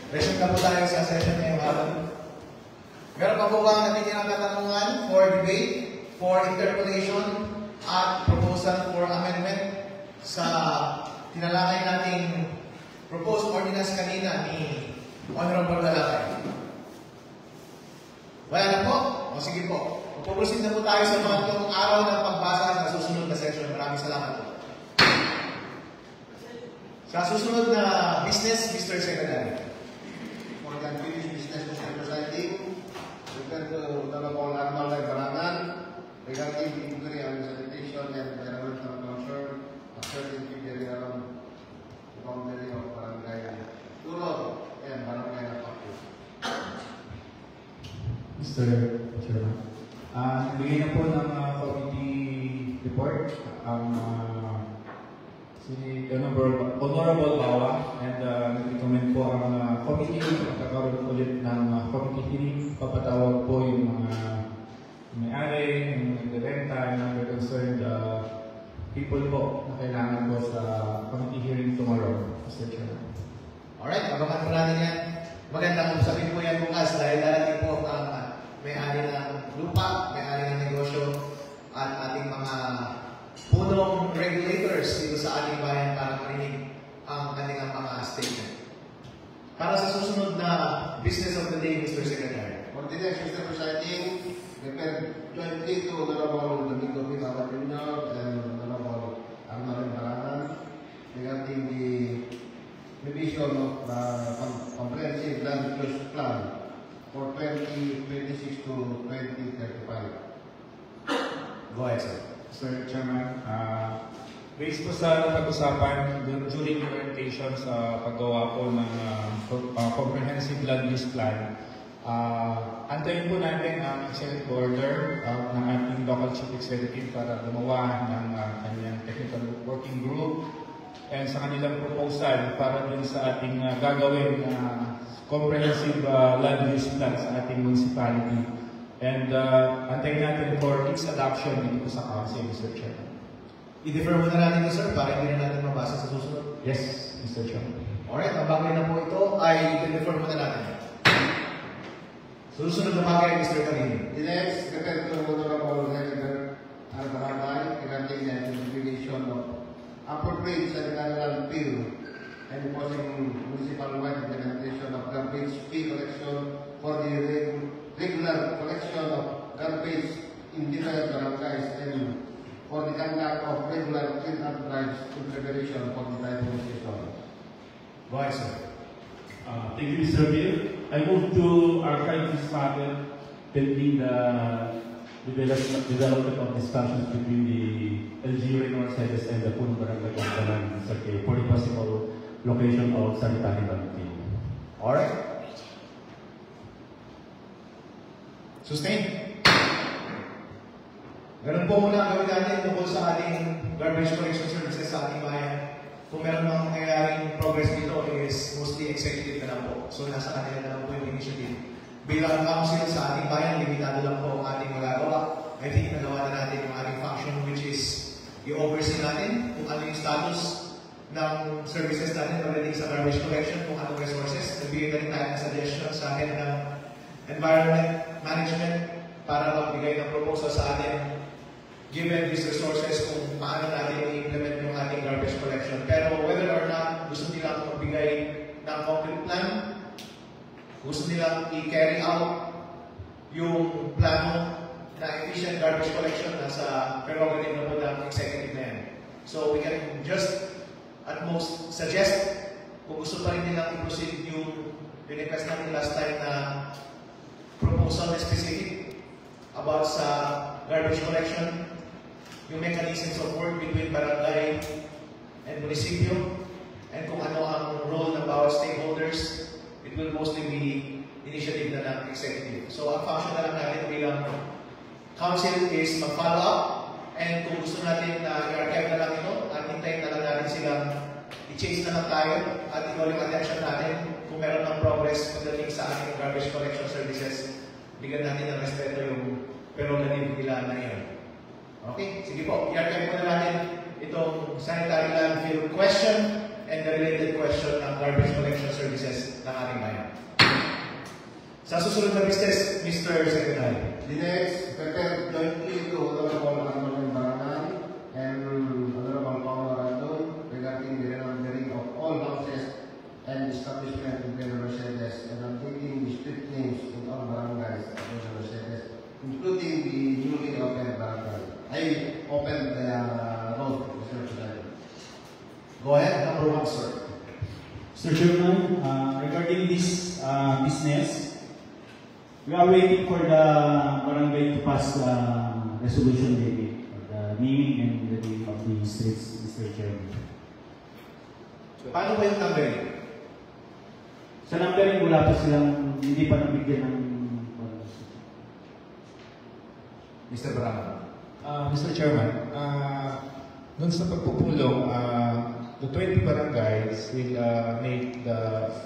Resume na po tayo sa session ngayong araw. Meron pa po ba ang ating kinakatanungan for debate, for interpolation, at proposal for amendment sa tinalakay nating proposed ordinance kanina ni Honorable Dalakay? Wala na po? O sige po. Pupusin na po tayo sa pangatlong araw ng pagbasa sa susunod na session. Maraming salamat po. Sa susunod na business, Mr. Secretary. For the unfinished business, Mr. Presiding, regarding to the local animal life barangan, regarding the inquiry on sanitation and environmental concern, of certain people around the boundary of Barangay Turo and Barangay Napaku. Mr. Chairman, nagbigay na po ng committee report ang si Honorable Bawa, and nag-recommend po ang committee magkakaroon ulit ng committee hearing. Papatawag po yung mga may-ari, yung nagrenta, yung concerned people po na kailangan po sa committee hearing tomorrow, Mr. Chairman. Alright, abangan po natin yan. Magandang usapin po yan bukas dahil darating po ang may-ari ng lupa, may-ari ng negosyo, at ating mga punong regulators dito sa ating bayan para marinig ang kanilang mga statement. Para sa susunod na business of the day, Mr. Secretary. For the next, Mr. Presiding, refer jointly to Honorable Domingo P. Baba Jr. and Honorable Arnold Barangan regarding the revision of the comprehensive land use plan for 2026 to 2035. Go ahead, sir. Mr. Chairman, based po sa pag-usapan during the orientation sa paggawa po ng comprehensive land use plan, antayin po natin ang executive order ng ating local chief executive para gumawa ng kanyang technical working group and sa kanilang proposal para dun sa ating gagawin comprehensive land use plan sa ating municipality. And antayin natin for its adoption dito sa Council, Mr. Chairman. I-defer muna natin ito, sir, para hindi na natin mabasa sa susunod. Yes, Mr. Chairman. Alright, ang bagay na po ito ay i-defer muna natin. Susunod na bagay, Mr. Karim. The next, refer to Honorable Senator Barangay regarding the implementation of appropriate sanitary bill and imposing municipal-wide implementation of garbage fee collection for the regular collection of garbage in different barangays and for the conduct of regular clean-up drives in preparation for the typhoon season. Go ahead, sir. Thank you, Mr. Bill. I move to archive this matter pending the development of discussions between the LGU in Mercedes and the Puno Barangay Kampanan for the possible location of sanitary landfill. Alright. Sustain. Ganun po muna ang gawin natin tungkol sa ating garbage collection services sa ating bayan. Kung meron mga mangyayaring progress dito is mostly executive na lang po. So nasa kanila na lang po yung initiative. Bilang council sa ating bayan, limitado lang po ang ating magagawa. I think nagawa na natin yung ating function, which is i-oversee natin kung ano yung status ng services natin pagdating sa garbage collection, kung anong resources. Nagbigay na rin tayo ng suggestion sa head ng environment management para magbigay ng proposal sa atin given these resources kung paano natin i-implement yung ating garbage collection. Pero whether or not gusto nilang magbigay ng concrete plan, gusto nilang i-carry out yung plano na efficient garbage collection na sa prerogative na po ng executive na yan. So we can just at most suggest kung gusto pa rin nilang i-proceed yung request natin last time na proposal na specific about sa garbage collection, yung mechanisms of work between barangay and munisipyo, and kung ano ang role ng bawat stakeholders, it will mostly be initiative na ng executive. So ang function na lang natin bilang council is mag-follow up, and kung gusto natin na i-archive na lang ito, at hintayin na lang natin silang i-chase na lang tayo at ikaw yung attention natin kung meron ng progress pagdating sa ating garbage collection services, bigyan natin ng respeto yung prerogative nila na yun. Okay? Sige po, i-archive muna natin itong sanitary landfill question and the related question ng garbage collection services ng ating bayan. Sa susunod na business, Mr. Secretary. The next, prepare jointly to Honorable Arnold Barangay and Honorable Paolo Randon regarding the renumbering of all houses and establishment in Pedro Mercedes and updating the street names in all barangays of Pedro Mercedes, including the newly opened barangay. I opened the road, Mr. President. Go ahead, number 1, sir. Mr. Chairman, regarding this business, we are waiting for the barangay to pass resolution maybe for the naming and the name of the streets, Mr. Chairman. Paano ba yung numbering? Sa numbering, wala pa silang, hindi pa nabigyan ng Mr. Barangay. Mr. Chairman, dun sa pagpupulong, the 20 barangays will make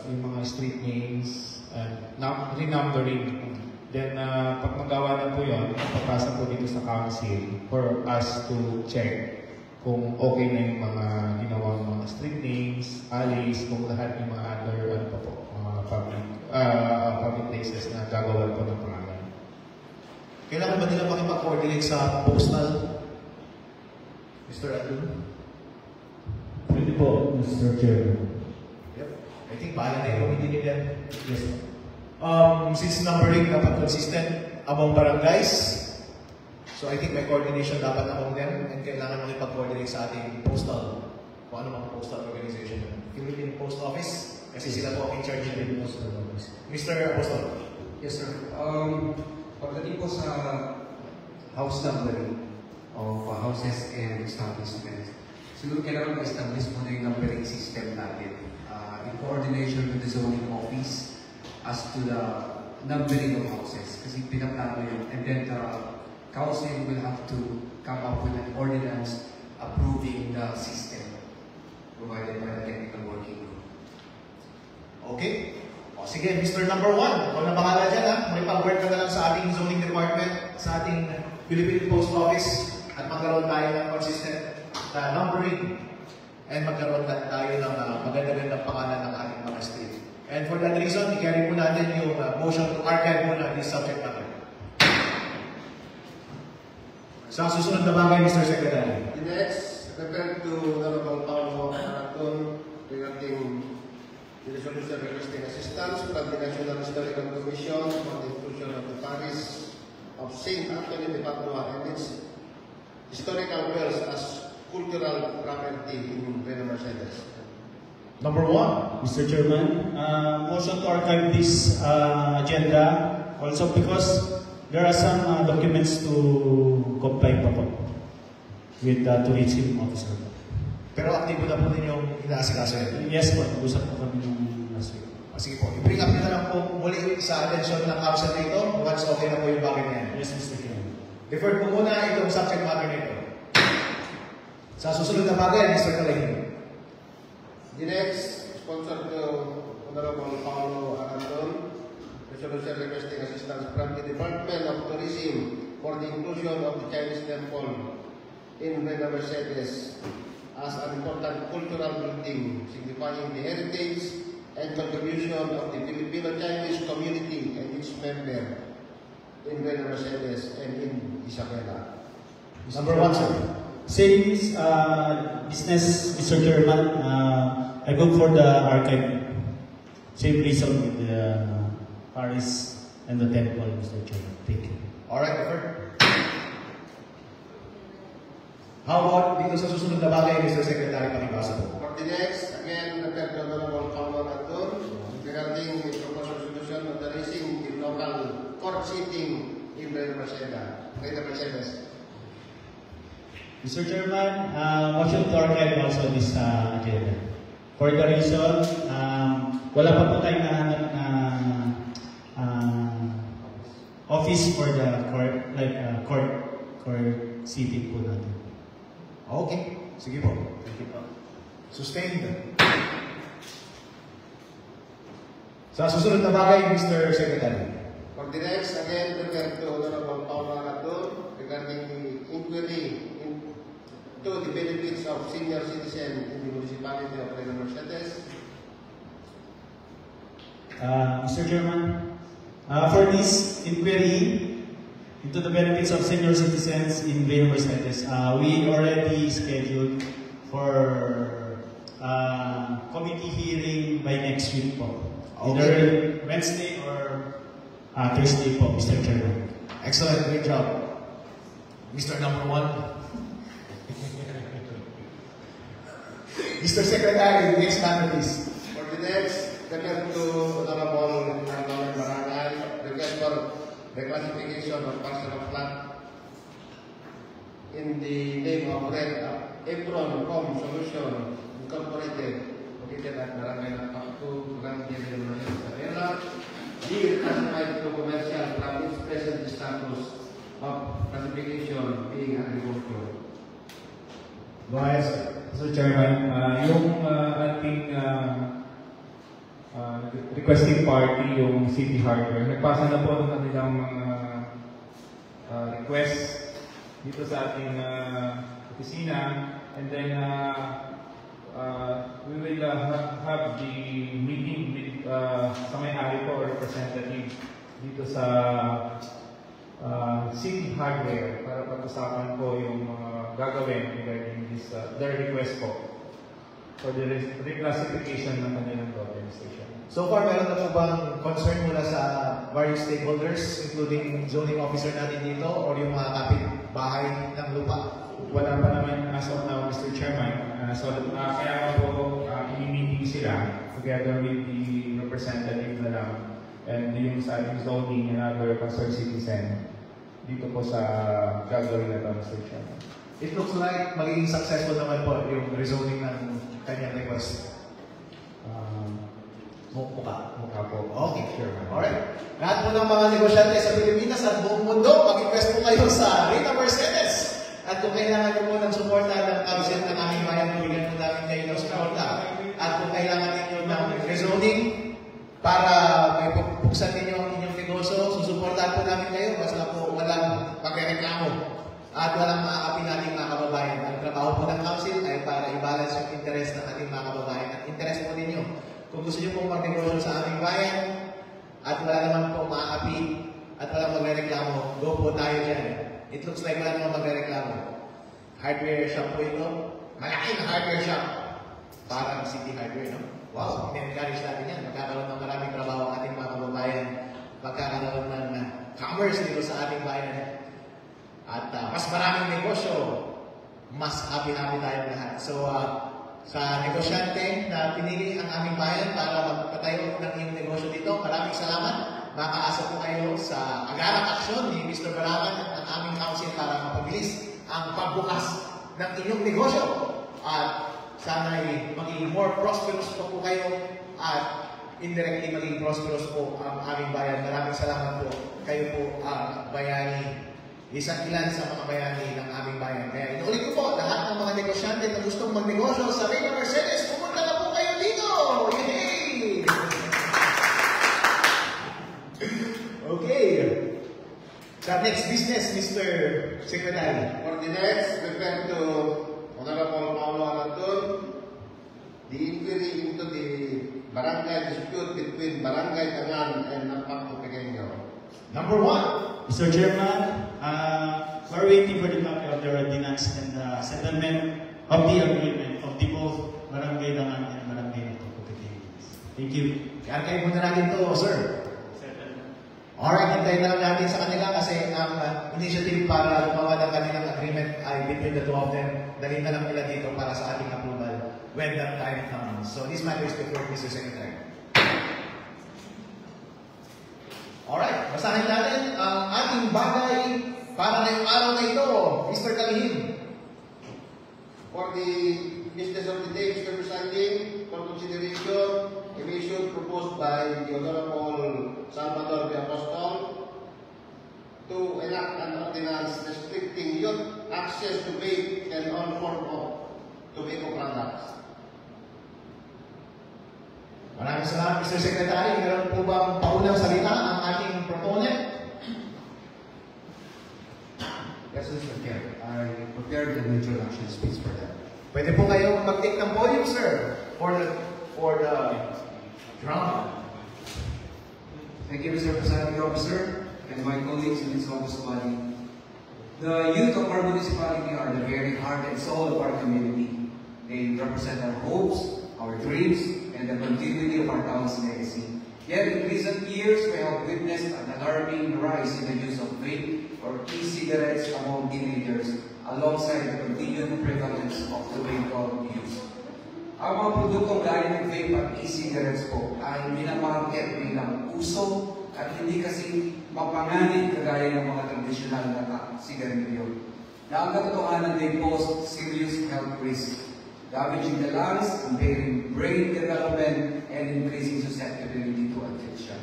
yung mga street names and renumbering. Then, pag magawa na po yun, papasa po dito sa council for us to check kung okay na yung mga ginawang mga street names, alleys, kung lahat yung mga other public places na gagawa po ng pangalan. Kailangan ba nila makipag-coordinate sa postal? Mr. Adun? Pwede po, Mr. Chairman. Yep. I think bahala na yung hindi nila. Yes. Since numbering dapat consistent among barangays, so I think may coordination dapat among them and kailangan makipag-coordinate sa ating postal, kung ano mga postal organization. Philippine Post Office, kasi sila po ang in charge din. Mr. Apostol. Yes, sir. Pagdating po sa house numbering of houses and establishments, siguro kailangan ma-establish mo na yung numbering system natin in coordination with the zoning office as to the numbering of houses. Kasi pinaplano yun. And then the council will have to come up with an ordinance approving the system provided by the technical working group. Okay. O sige, Mr. Number 1, ikaw na bahala dyan ha. Makipag-work ka na lang sa ating zoning department, sa ating Philippine Post Office, at magkaroon tayo ng consistent numbering and magkaroon tayo ng maganda-gandang pangalan ng ating mga street. And for that reason, i-carry po natin yung motion to archive muna this subject matter. Sa susunod na bagay, Mr. Secretary. The next, prepare to Honorable Paolo Randon regarding the resolution requesting assistance from the National Historical Commission for the inclusion of the parish of St. Anthony de Padua and its historical wells as cultural property in Pedro Mercedes. Number 1. Mr. Chairman, motion to archive this agenda also because there are some documents to comply pa po with the tourism officer. Pero aktibo na po ninyong inaasikaso yan. Yes po, usap po kami nung last week. Sige po, i-bring up nyo na lang po muli sa atensyon ng council na ito once okay na po yung bagay na yan. Yes, Mr. Chairman. Deferred po muna itong subject matter na ito. Sa susunod na bagay, Mr. Kalahim. The next, sponsored to Honorable Paolo Randon, resolution requesting assistance from the Department of Tourism for the inclusion of the Chinese temple in Pedro Mercedes as an important cultural building signifying the heritage and contribution of the Filipino-Chinese community and its member in Pedro Mercedes and in Isabela. Number 1, sir. Same business, Mr. Chairman, I go for the archive. Same reason with the Paris and the temple, Mr. Chairman. Thank you. Alright, deferred. How about dito sa susunod na bagay, Mr. Secretary, pakibasa po? For the next, again, refer to Honorable Paolo Randon regarding the proposed resolution of the raising the local court sitting in Pedro Mercedes. Mr. Chairman, motion to archive also this agenda. For the reason, wala pa po tayong nahanap na office for the court, like court sitting po natin. Okay. Sige po. Thank you po. Sustained. Sa susunod na bagay, Mr. Secretary. For the next, again, refer to Honorable Paolo Randon regarding the inquiry into the benefits of senior citizens in the Municipality of Leyte Mercedes. Mr. Chairman, for this inquiry into the benefits of senior citizens in Leyte Mercedes, we already scheduled for committee hearing by next week po. Either Wednesday or Thursday po, Mr. Chairman. Excellent, great job. Mr. Number 1. Mr. Secretary, next matter please. For the next, refer to Honorable Norman Barangay, request for reclassification of parcel of land in the name of Red Apron Home Solution Incorporated, located at Barangay Napaktu, Barangay Isabela, be reclassified to commercial from its present status of classification being agriculture. Go ahead, sir. Mr. Chairman, yung ating requesting party, yung City Hardware, nagpasa na po ng kanilang mga request dito sa ating opisina, and then we will have the meeting with sa may-ari po or representative dito sa City Hardware para pag-usapan po yung mga gagawin regarding this, their request po for the reclassification ng kanilang government station. So far, meron na po bang concern mula sa various stakeholders, including zoning officer natin dito or yung mga kapitbahay ng lupa? Wala pa naman as of now, Mr. Chairman. Kaya po i-meeting sila together with the representative na lang and yung sa ating zoning and other concerned citizen dito po sa gagawin na ito, Mr. Chairman. It looks like magiging successful naman po yung rezoning ng kanyang request. Mukha po. Okay, sure. Alright. Lahat po ng mga negosyante sa Pilipinas at buong mundo, mag-request po kayo sa Leyte Mercedes. At kung kailangan nyo po ng suporta ng council ng aming bayan, bigyan po namin kayo ng suporta. At kung kailangan ninyo ng rezoning para may buksan ninyo ang inyong negosyo, susuportahan po namin kayo basta po walang pagreklamo at walang maaapi nating mga kababayan. Ang trabaho po ng council ay para i-balance yung interest ng ating mga kababayan at interest po ninyo. Kung gusto nyo pong magnegosyo sa aming bayan at wala naman po maaapi at walang magreklamo, go po tayo dyan. It looks like wala naman magreklamo. Hardware shop po ito. Malaking hardware shop. Parang City Hardware, no? Wow, in-encourage natin yan. Magkakaroon ng maraming trabaho ang ating mga kababayan. Magkakaroon ng commerce dito sa ating bayan. At mas maraming negosyo, mas happy-happy tayong lahat. So, sa negosyante na pinili ang aming bayan para magpatayo ng iyong negosyo dito, maraming salamat. Makaasa po kayo sa agarang aksyon ni Mr. Barangan at ang aming council para mapabilis ang pagbukas ng inyong negosyo. At sana'y maging more prosperous po kayo at indirectly maging prosperous po ang aming bayan. Maraming salamat po. Kayo po ang bayani. Isang ilan sa mga bayani ng aming bayan. Kaya inuulit ko po, lahat ng mga negosyante na gustong magnegosyo sa Leyte Mercedes, pumunta na po kayo dito! Yay! Okay. Sa next business, Mr. Secretary. For the next, refer to Honorable Paulo Alanton, the inquiry into the barangay dispute between Barangay Tangan and Napaktu Pequeño. Number 1. Mr. Chairman, we're waiting for the copy of the ordinance and the settlement of the agreement of the both Barangay Dangan and Barangay Napaktu. Thank you. Kaya muna natin to, sir. Alright, hintayin na lang natin sa kanila kasi ang initiative para gumawa ng kanilang agreement ay between the two of them. Dalhin na lang nila dito para sa ating approval when that time comes. So this matter is before Mr. Secretary. Alright, basahin natin ang ating bagay para ngayong araw na ito. Mr. Kalihim. For the business of the day, Mr. Presiding, for consideration, a mission proposed by the Honorable Salvador de Apostol to enact an ordinance restricting youth access to vape and all form of tobacco products. Maraming salamat, Mr. Secretary. Meron po bang paunang salita ang ating proponent? Yes, Mr. Chair. I prepared an introduction speech for that. Pwede po kayong mag-take ng podium, sir, for the drama. Thank you, Mr. Presiding Officer, and my colleagues in this august body. The youth of our municipality are the very heart and soul of our community. They represent our hopes, our dreams, and the continuity of our town's legacy. Yet in recent years, we have witnessed an alarming rise in the use of vape or e-cigarettes among teenagers, alongside the continued prevalence of tobacco use. Ang mga produktong gaya ng vape at e-cigarettes po ay minamarket bilang uso at hindi kasi mapanganib kagaya ng mga tradisyonal na sigarilyo. Na ang katotohanan they pose serious health risks, damaging the lungs, impairing brain development, and increasing susceptibility to addiction.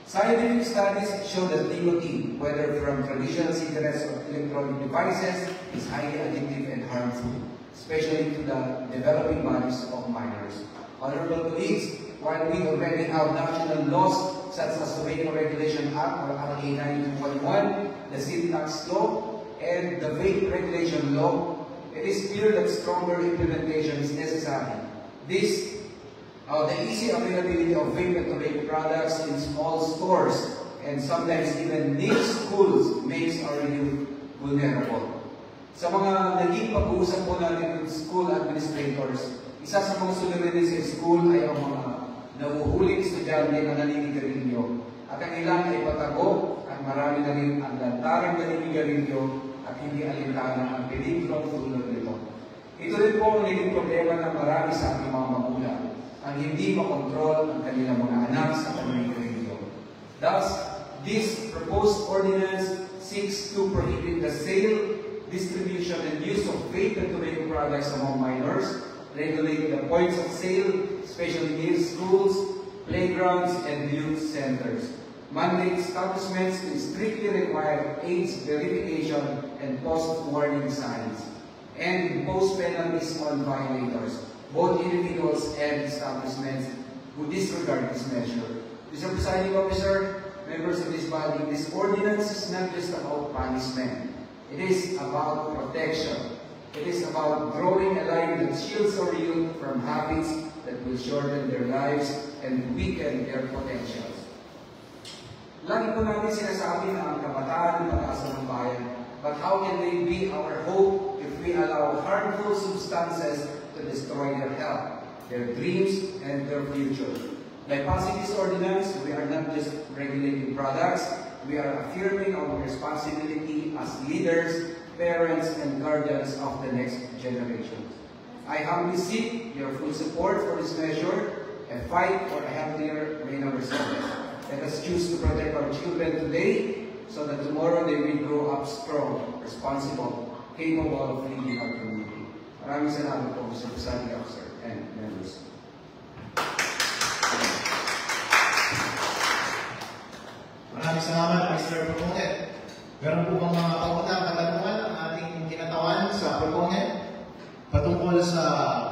Scientific studies show that nicotine, whether from traditional cigarettes or electronic devices, is highly addictive and harmful, especially to the developing bodies of minors. Honorable colleagues, while we already have national laws such as Tobacco Regulation Act or RA 9241, the City Tax Law, and the Vape Regulation Law, it is clear that stronger implementation is necessary. The easy availability of vape and tobacco products in small stores and sometimes even niche schools makes our youth vulnerable. Sa mga naging pag-uusap po natin with school administrators, isa sa mga suliranin sa school ay ang mga nahuhuling estudyante na naninigarilyo. At ang ilan ay patago at marami na rin ang lantarang naninigarilyo at hindi alintana ang peligrong tulad nito. Ito rin po ang naging problema ng marami sa ating mga magulang, ang hindi makontrol ang kanilang mga anak sa paninigarilyo. Thus, this proposed ordinance seeks to prohibit the sale, distribution, and use of vape and tobacco products among minors, regulate the points of sale, especially near schools, playgrounds, and youth centers, mandate establishments to strictly require age verification and post-warning signs, and impose penalties on violators, both individuals and establishments who disregard this measure. Mr. Presiding Officer, members of this body, this ordinance is not just about punishment. It is about protection. It is about drawing a line that shields our youth from habits that will shorten their lives and weaken their potentials. Lagi po natin sinasabi na ang kabataan ang pag-asa ng bayan, but how can they be our hope if we allow harmful substances to destroy their health, their dreams, and their future? By passing this ordinance, we are not just regulating products, we are affirming our responsibility as leaders, parents, and guardians of the next generation. I humbly seek your full support for this measure and fight for a healthier reign of resources. Let us choose to protect our children today so that tomorrow they will grow up strong, responsible, capable of leading our community. Maraming salamat po, Mr. Presiding Officer and members. Maraming salamat, Mr. Proponent. Meron po bang mga kaunang katanungan ang ating kinatawan sa Proponent patungkol sa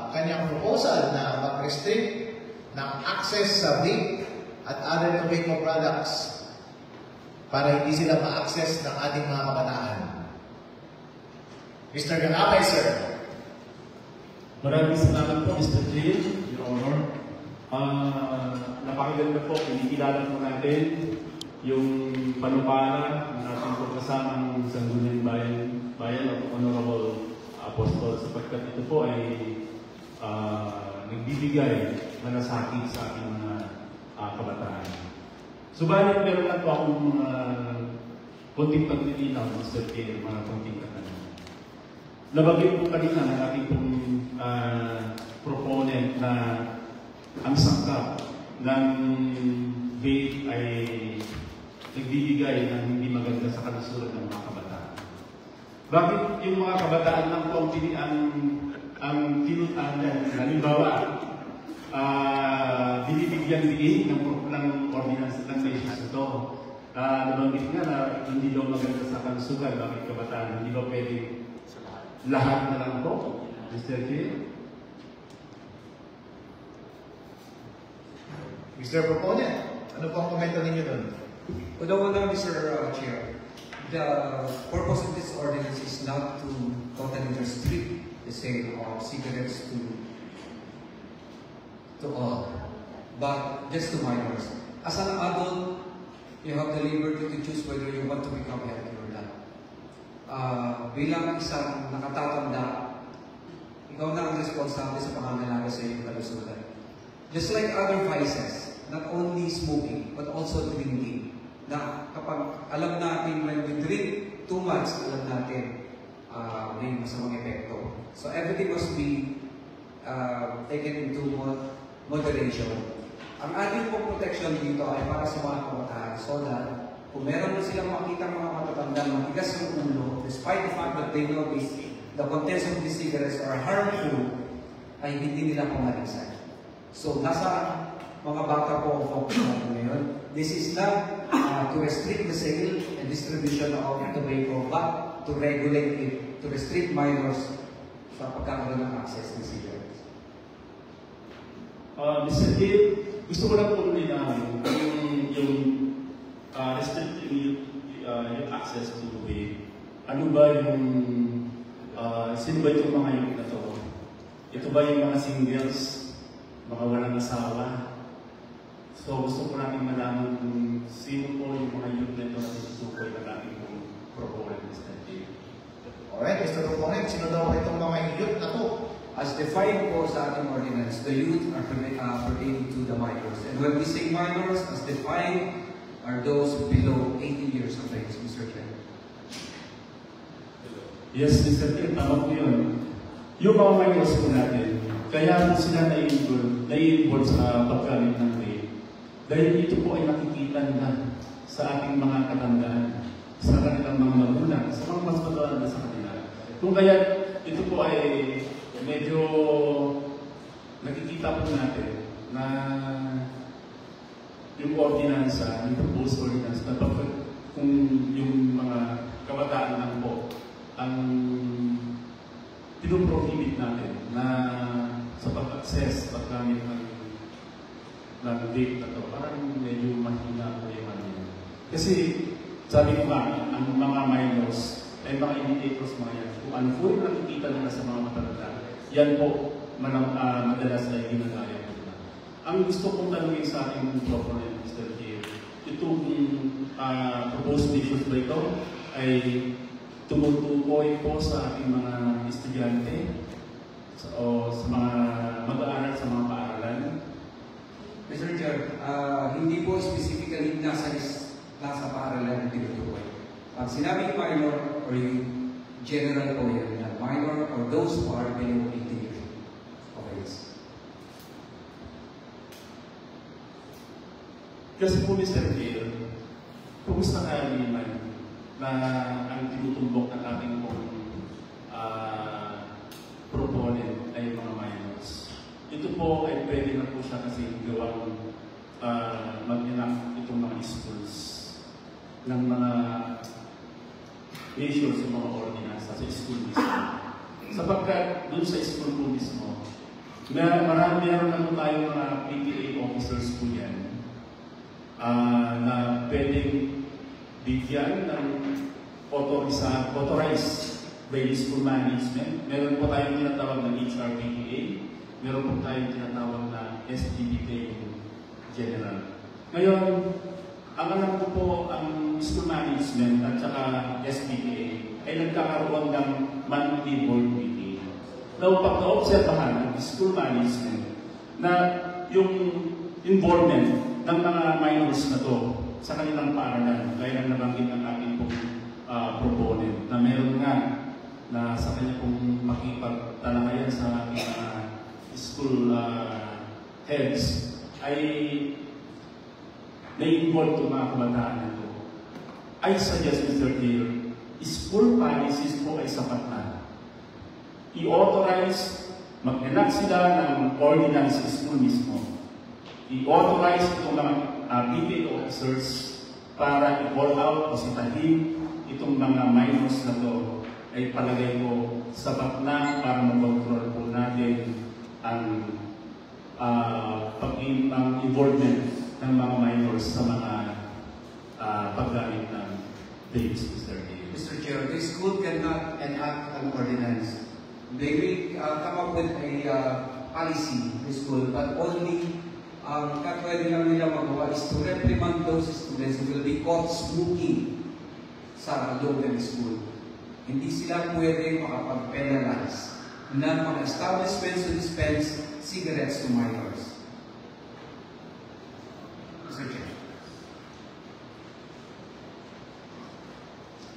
kanyang proposal na mag-restrict ng access sa vape at other tobacco products para hindi sila ma-access ng ating mga kabataan? Mr. Ganapay, sir. Maraming salamat po, Mr. Jill, Your Honor. Napakaganda po, kinikilala po natin yung panupala ng ating pagkasamang Sangguniang Bayan of Honorable Apostol, sapagkat ito po ay nagbibigay malasakit sa ating mga kabataan. Subalit, meron lang po akong konting paglilinaw, Mr. Chair, mga konting katanungan. Nabagay po kanina ng ating proponent na ang sangkap ng vape ay nagbibigay ng hindi maganda sa kalusugan ng mga kabataan. Bakit yung mga kabataan lang po ang halimbawa, binibigyan diin ng ordinance ng measures ito. Nabanggit nga na hindi daw maganda sa kalusugan, bakit kabataan? Hindi ba pwede lahat na lang po, Mr. K? Mr. Proponent, ano po ang komento ninyo doon? Una, Mr. Chair, the purpose of this ordinance is not to totally restrict the the sale of cigarettes to all, but just to minors. As an adult, you have the liberty to choose whether you want to become healthy or not. Bilang isang nakatatanda, ikaw na ang responsable sa pangangalaga sa iyong kalusugan. Just like other vices, not only smoking, but also drinking. Na kapag alam natin when we drink too much, alam natin may masamang epekto. So everything must be taken into moderation. Ang ating pong protection dito ay para sa mga kabataan so that kung meron na silang makita mga matatanda matigas ng ulo, despite the fact that they know the contents of these cigarettes are harmful, ay hindi nila pumalisan. So nasa mga bata po ang focus natin ngayon. This is not to restrict the sale and distribution of tobacco, but to regulate it, to restrict minors sa pagkakaroon ng access to cigarettes. Mr. Hill, gusto ko lang po linawin yung restricting yung access to vape. Ano ba yung sino ba itong mga youth na to? Ito ba yung mga singles, mga walang asawa? So gusto ko natin malaman kung sino po yung mga youth na ito na susukoy na natin kung proponent, Mr. Hill. Alright, Mr. Proponent, sino daw itong mga youth na to? As defined po sa ating ordinance, the youth are pertaining to the minors. And when we say minors, as defined, are those below 18 years of age, Mr. Chair. Yes, Mr. Hill, tama po yun. Yung mga minors po natin, kaya po sila na-involve sa paggamit ng vape. Dahil ito po ay nakikita nila sa ating mga katandaan, sa kanilang mga magulang, sa mga mas matanda sa kanila. Kung kaya ito po ay medyo nakikita po natin na yung ordinansa, yung proposed ordinance, na kung yung mga kabataan lang po ang pinoprohibit natin na sa pag-access, paggamit ng vape na ito, parang medyo mahina po yung ano. Kasi sabi ko nga, ang mga minors ay mga indicators mga yan. Kung ano po yung nakikita nila sa mga matatanda, yan po madalas ay ginagaya po nila. Ang gusto kong tanungin sa ating proponent, Mr. Hill, itong proposed issues ba ito ay tumutukoy po sa ating mga estudyante o sa mga mag-aaral sa mga paaralan? Mr. Chair, hindi po specifically nasa paaralan na tinutukoy. Pag sinabing minor or youth, general po yan, na minor or those who are below 18 years of age. Kasi po, Mr. Hill, kumusta kaya naman na ang tinutumbok ng ating proponent ay mga minors. Ito po ay pwede na po siya kasi gawang mag-enact itong mga schools ng mga issues sa mga ordinansa sa school mismo. Sapagkat doon sa school po mismo, meron na po tayong mga PTA officers po yan na pwedeng bigyan ng authorized by the school management. Meron po tayong tinatawag na HRPTA, meron po tayong tinatawag na SDPTA General. Ngayon, ang alam ko po, ang school management at saka SPTA ay nagkakaroon ng monthly board meeting. Now, pag na-observahan ng school management na yung involvement ng mga minors na to sa kanilang paaralan, gaya ng nabanggit ng ating pong proponent, na meron nga na sa kanya pong makipagtalakayan sa ating school heads, ay na-involve itong mga kabataan na ito. I suggest, Mr. Hill, school policies po ay sapat na. I-authorize, mag-enact sila ng ordinance sa school mismo. I-authorize itong mga PTA officers para i-call out o sitahin itong mga minors na ito ay palagay ko sapat na para mag-control po natin ang involvement ng mga minors sa mga paggamit ng vapes, Mr. Hill. Mr. Chair, the school cannot enact an ordinance They will come up with a policy in school, but only pwede lang nila magawa is to reprimand those students who will be caught smoking sa loob ng school. Hindi sila pwede makapag-penalize ng mga establishments to dispense cigarettes to minors. Mr. Chair.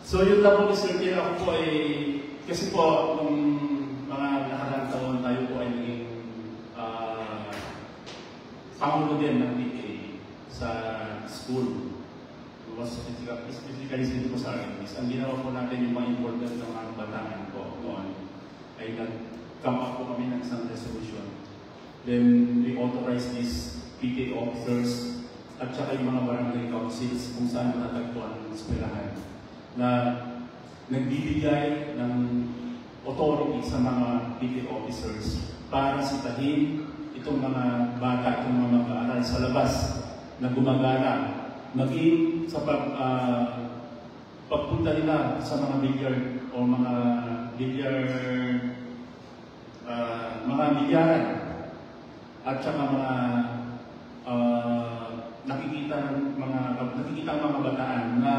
So yun lang po, Mr. Chair, ako po ay, kasi po, nung mga nakaraang taon tayo po ay naging pangulo din ng PTA sa school. Specifically dito po sa akin, ang ginawa po natin yung mga important ng mga bataan po noon ay nag-come up po kami ng isang resolution. Then we authorize these PTA officers at saka yung mga barangay councils kung saan matatagpuan ang eskwelahan na nagbibigay ng authority sa mga PTA officers para sitahin itong mga bata, itong mga mag-aaral sa labas na gumagala, maging sa pagpunta nila sa mga billiard o mga bilyaran at saka mga nakikita ang mga bataan na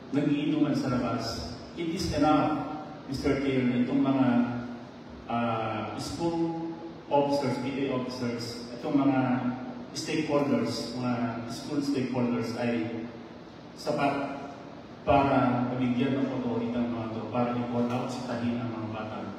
nagiinuman sa labas. It is enough, Mr. Chair, na itong mga school officers, PTA officers, itong mga stakeholders, mga school stakeholders ay sapat para mabigyan ng authority ng mga ito, para i-call out sitahin ang mga bata.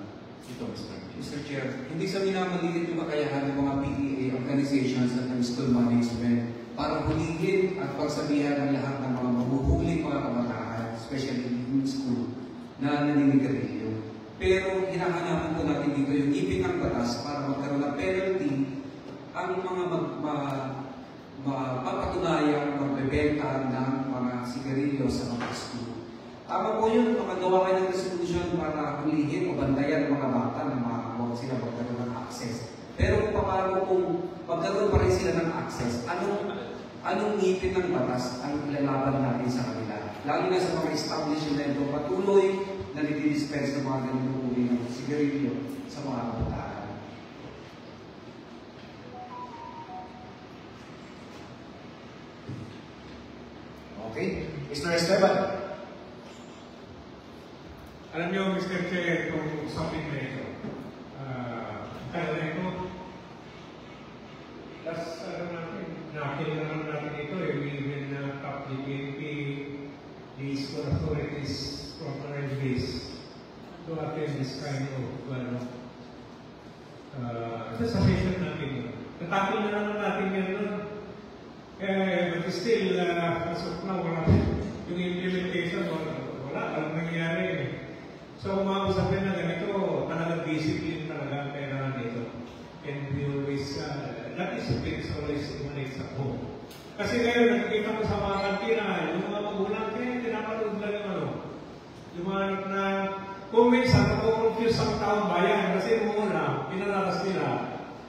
Ito, Mr. Chair. Mr. Chair, hindi sa minamaliit yung kakayahan ng mga PTA organizations at ng school management para hulihin at pagsabihan ng lahat ng mga mabuhuling mga kabataan, especially in school, na naninigarilyo. Pero hinahanapan po natin dito yung ipin ng batas para magkaroon ng penalty ang mga mapapatunayang magbebenta ng mga sigarilyo sa mga school. Tama po yun, makagawa kayo ng resolution para hulihin o bantayan ng mga bata na huwag sila magkaroon ng access. Pero kung magkaroon pa rin sila ng access, anong ngipin ng batas ang ilalaban natin sa kanila? Lalo na sa mga establishment o patuloy na nag-dispense ng mga ganitong uri ng sigarilyo sa mga kabataan. Okay. Mr. Esteban. Alam niyo, Mr. Chair, itong usapin na ito, kaya na ito, nakilala natin ito, we will tap the PNP, the school authorities from our base to attend this kind of, sa session natin. Natakil na naman natin yan nun. But still, as of now, yung implementation, wala, alam nangyayari. So, kung mga usapin na ganito, talagang discipline talaga ang kailangan dito. And we always, that discipline is always emanates at home. Kasi ngayon, nakikita ko sa mga kantina, yung mga magulang, kaya pinapanood lang yung mga na, kung minsan, nakukonfuse ang taong bayan, kasi nung una, pinalakas nila,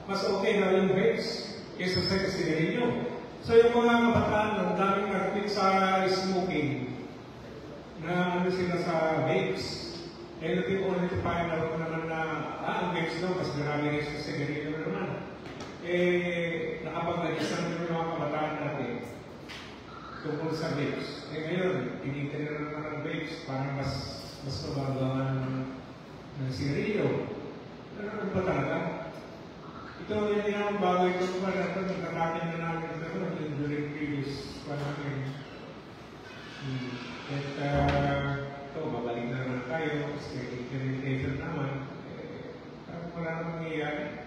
mas okay na yung vapes kaysa sa sigarilyo. So, yung mga kabataan, ang daming nag-quit sa smoking, na sila sa vapes. Eh, nag-identify na rin naman na, ang vapes daw, mas marami rin sa sigarilyo na naman. Eh, nakapag-nag-isang yung mga kabataan natin tungkol sa vapes. Eh, ngayon, tinitin na naman ang vapes para mas mabagawan ng sigarilyo. Ano ba talaga? Ito yung ang bago ito ba na ito, nagkakakin na namin ito during previous panahon. At ito, mabalik na naman tayo, kasi implementation naman, parang wala namang nangyayari.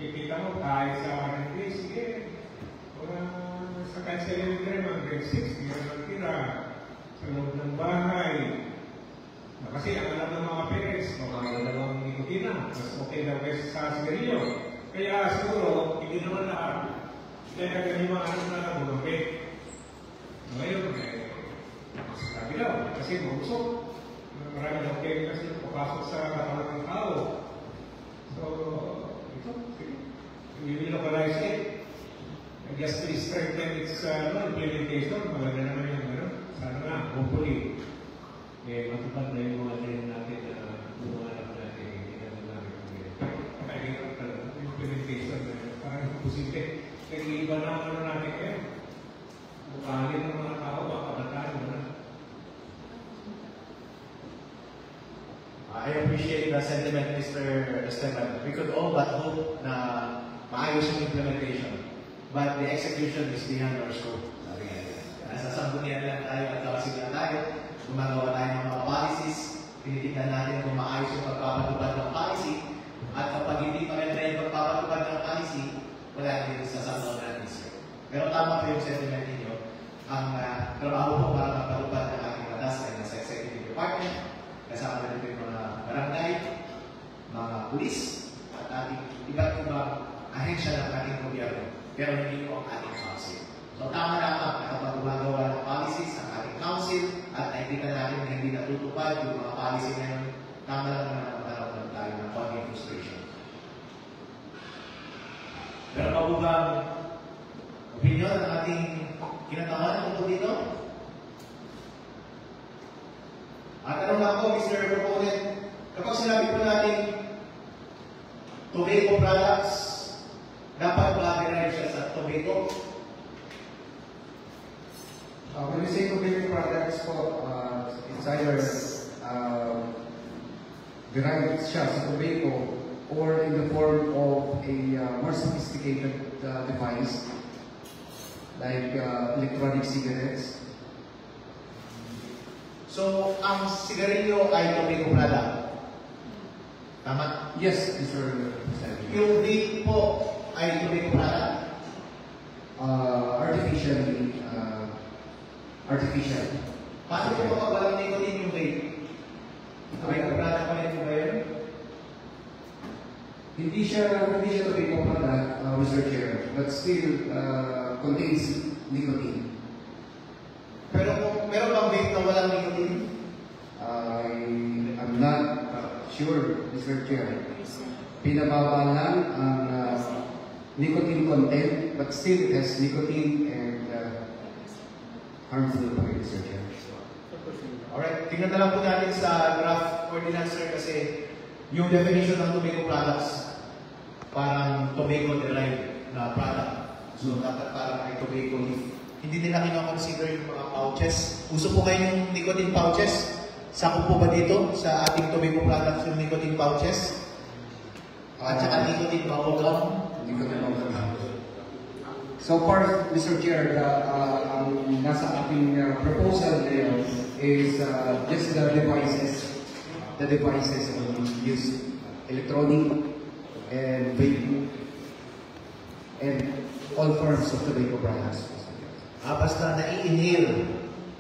Kikita mo, kahit sa R&D, sige, sa canceling din, mga grade 6, hindi naman tira sa loob ng bahay. Kasi ang alam ng mga parents, dalawang nikotina, mas okay daw kayo sa sigarilyo. Kaya siguro, hindi naman lahat. Kaya ganyan mga anak na bumabit. Ngayon, sabi daw, kasi mabusok. Marami daw kayo kasi papasok sa katawan ng tao. So, ito, we will localize it. And just to strengthen its implementation, maganda naman yung sana nga, hopefully, matupad na yung mga din natin posible. Kaya iba na ang ano natin ngayon. Bukalin ng mga tao, baka bataan mo na. I appreciate the sentiment, Mr. Esteban. We could all but hope na maayos yung implementation. But the execution is beyond our scope. Sabi nga yan. Nasa sanggunian lang tayo at kapasig lang tayo. Gumagawa tayo ng mga policies. Tinitignan natin kung maayos yung pagpapatupad ng policy. At kapag hindi maganda yung pagpapatupad ng policy, wala din sa sanggunian natin sir. Pero tama po yung sentiment ninyo. Ang trabaho po para mapatupad ng ating batas ay nasa executive department. Kasama na rin yung mga barangay, mga pulis, at ating iba't ibang ahensya ng ating gobyerno. Pero hindi po ang ating council. So tama lamang na kapag gumagawa ng policies ang ating council at nakikita natin na hindi natutupad yung mga policy na yun, tama lang naman ang panahon tayo ng konting frustration. Pero mabugang opinion ng ating kinatawanan tungkol dito? At tanong lang po, Mr. Proponent, kapag sinabi po natin tobacco products, dapat ba-derive siya sa tobacco? When we say tobacco products po, it's either derived siya sa tobacco or in the form of a more sophisticated device like electronic cigarettes. So, ang sigarilyo ay tobacco product. Tama? Yes, Mr. President. Yung vape po ay tobacco product. Artificial. Paano po kapag walang nicotine yung vape? Tobacco product pa rin po ba yun? Hindi siya tobacco product, Mr. Chair, but still contains nicotine. Pero kung meron bang vape na walang nicotine? I'm not sure, Mr. Chair. Pinababa lang ang nicotine content, but still it has nicotine and harmful for you, Mr. Chair. Alright, tingnan na lang po natin sa draft ordinance sir kasi yung definition ng tobacco products parang tobacco-derived na product. So, dapat parang may tobacco leaf. Hindi nila kinoconsider yung mga pouches. Uso po kayo yung nicotine pouches? Sakop po ba dito sa ating tobacco products yung nicotine pouches? At saka nicotine bubble gum? So far, Mr. Chair, ang nasa ating proposal ngayon is just the devices. The devices use electronic and vaping and all forms of tobacco products. Basta na-inhale.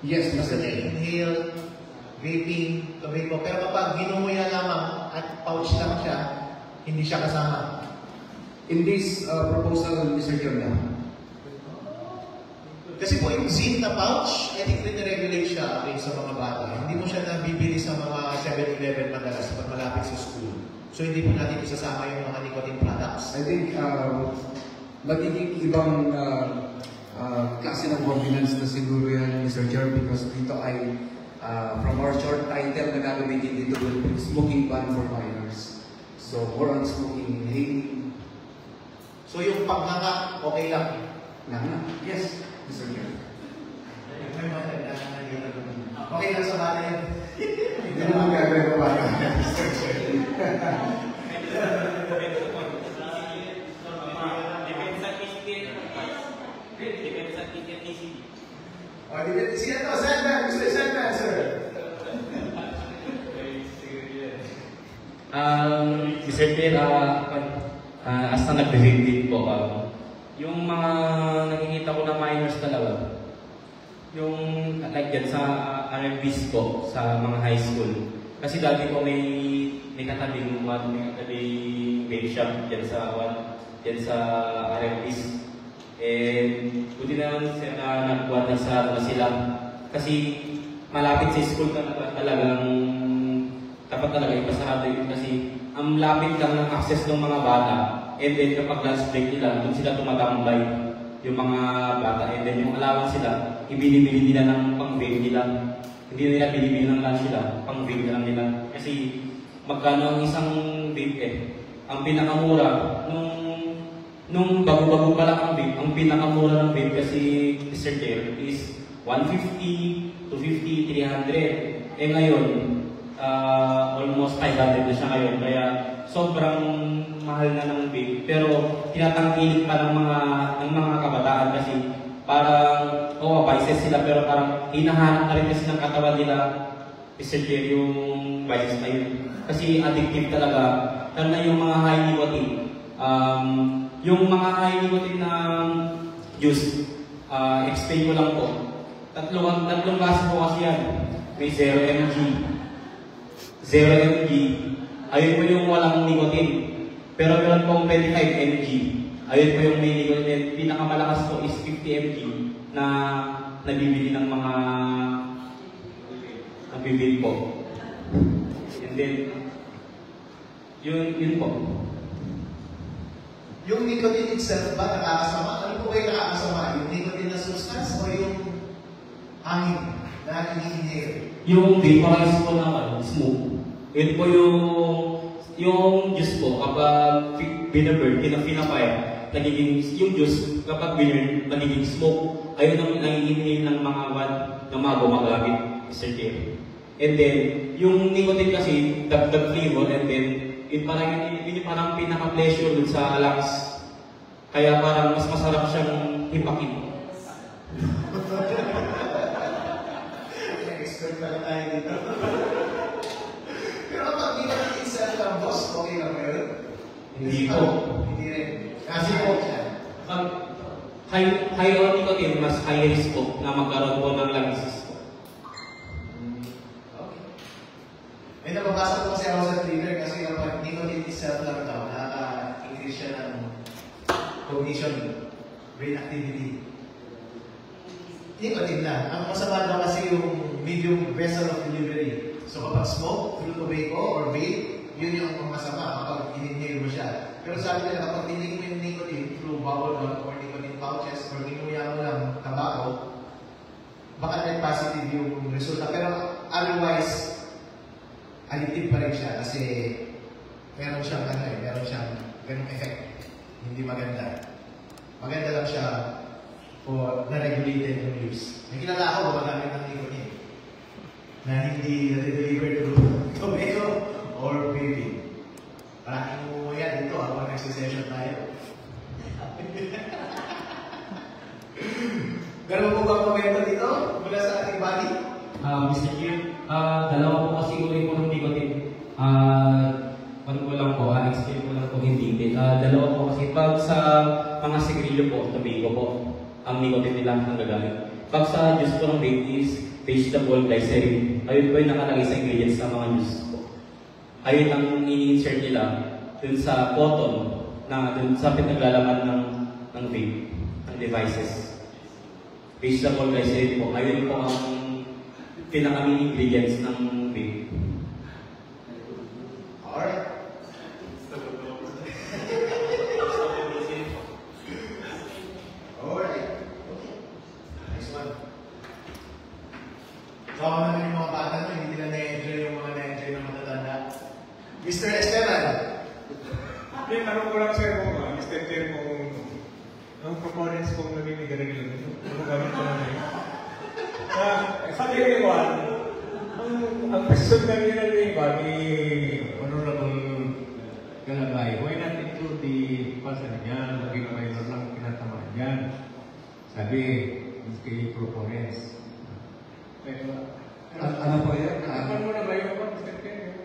Yes, Basta Mr. Chair. na-inhale, vaping, tobacco. Pero kapag ginumuya lamang at pouch lang siya, hindi siya kasama. In this proposal, Mr. Chair, Kasi po yung zip na pouch, I think rin-regulate siya sa mga bata. Hindi mo siya nabibili sa mga 7-Eleven madalas pag malapit sa school. So hindi po natin isasama yung mga nicotine products. I think magiging ibang klase ng ordinance na siguro yan, Mr. Chair, because dito ay from our short title na gagamitin dito will be smoking ban for minors. So more on smoking, inhaling. So yung paghanga, okay lang. Yes, Mr. Chair. Okay lang sa bata yun. Hindi naman gagawin ko ba? Sino to? Sandman! Mr. Sandman, sir! Mr. Chair, as na nag-debate po yung mga nakikita ko na minors talaga, yung like dyan sa RMVs po, sa mga high school. Kasi dati po may katabing vape shop dyan sa RMVs. And buti naman nagkuha na sa sila. Kasi malapit sa school talagang dapat talaga ipasarado yun kasi ang lapit lang ng access ng mga bata. And then kapag lunch break nila, doon sila tumatambay yung mga bata. And then yung allowance sila, ibinibili nila ng pang-vape nila. Hindi nila binibili ng lunch nila, pang-vape na lang nila. Kasi magkano ang isang vape Ang pinakamura, nung nung bago-bago pa lang ang vape, ang pinakamura ng vape kasi Mr. Chair is 150, 250, 300. Eh ngayon, almost 500 na siya ngayon. Kaya sobrang mahal na ng vape. Pero tinatangkilik pa ng mga kabataan kasi parang, vices sila pero parang hinahanap na rin kasi ng katawan nila, Mr. Chair, yung vices na yun. Kasi addictive talaga. Lalo na yung mga high nicotine. Yung mga high nicotine na juice, explain ko lang po. Tatlong klase po kasi yan. May 0 mg. 0 mg, ayun po yung walang nicotine. Pero meron pong 25 mg. Ayun po yung may nicotine. Pinakamalakas po is 50 mg na nabibili ng mga nabibili po. And then, yun po. Yung nicotine itself ba nakakasama? Ano po ba yung nakakasama? Yung nicotine na substance o yung hangin na ini-inhale? Yung vaporize po na smoke. Yun po yung juice po kapag binaburn, pinapaya, nagiging yung juice kapag binurn, nagiging smoke. Ayun ang nag-inhale ng mga gumagamit, Mr. Chair. And then, yung nicotine kasi, dagdag flavor, and then, yun parang pinaka-pleasure dun sa lungs. Kaya parang mas masarap siyang hipakin. Expert pala tayo dito. Pero kapag di naman itself lang, boss, okay lang meron? Hindi po. Hindi rin. Kasi po siya. High on nicotine, mas high risk po na magkaroon po ng lung disease po. Okay. May nababasa po kasi ako sa Twitter kasi kapag nicotine itself lang daw, nakaka-increase siya ng cognition, brain activity. Nicotine na. Ang masama daw kasi yung medium vessel of delivery. So kapag smoke, through tobacco or vape, yun yung masama kapag in-inhale mo siya. Pero sabi nila kapag tinigin mo yung nicotine through bubble wrap or nicotine pouches or ginuya mo lang tabako, baka net positive yung resulta. Pero otherwise, addictive pa rin siya kasi meron siyang ganung effect. Hindi maganda. Maganda lang siya for na-regulated yung use. May kilala ako gumagamit ng nicotine na hindi na-deliver to tobacco or vaping. Parating mo yan dito habang nagsisession tayo. Ganun po ba komento dito mula sa ating body? Mr. Chair, dalawa po kasi uri po ng nicotine. Ano ko lang po, explain ko lang po hindi. Dalawa po kasi pag sa mga sigarilyo po, tobacco po, ang nicotine nila ang gagamit. Pag sa juice po ng vape is vegetable glycerin. Ayun po yung nakalagay sa ingredients ng mga juice po. Ayun ang ini-insert nila dun sa cotton na dun sa pinaglalaman ng vape, ng devices. Vegetable glycerin po. Ayun po ang pinaka-main ingredients ng vape. Alright. Alright. Nice one. So ako naman yung mga bata nyo, hindi nila na-enjoy yung mga na-enjoy ng matatanda. Mr. Esteban. May tanong ko lang sa'yo kung Mr. Chair kung ang proponents kong nabibigyan rin yun. Ano gamit ko na yun? Sabi ko yung ang question na rin ni Honorable Galagay, why not include the person niya, lagi na mayroon lang kinatamaan yan? Sabi, kay proponents. Ano po yan? Ano mo na ba yun? Mr. Chair?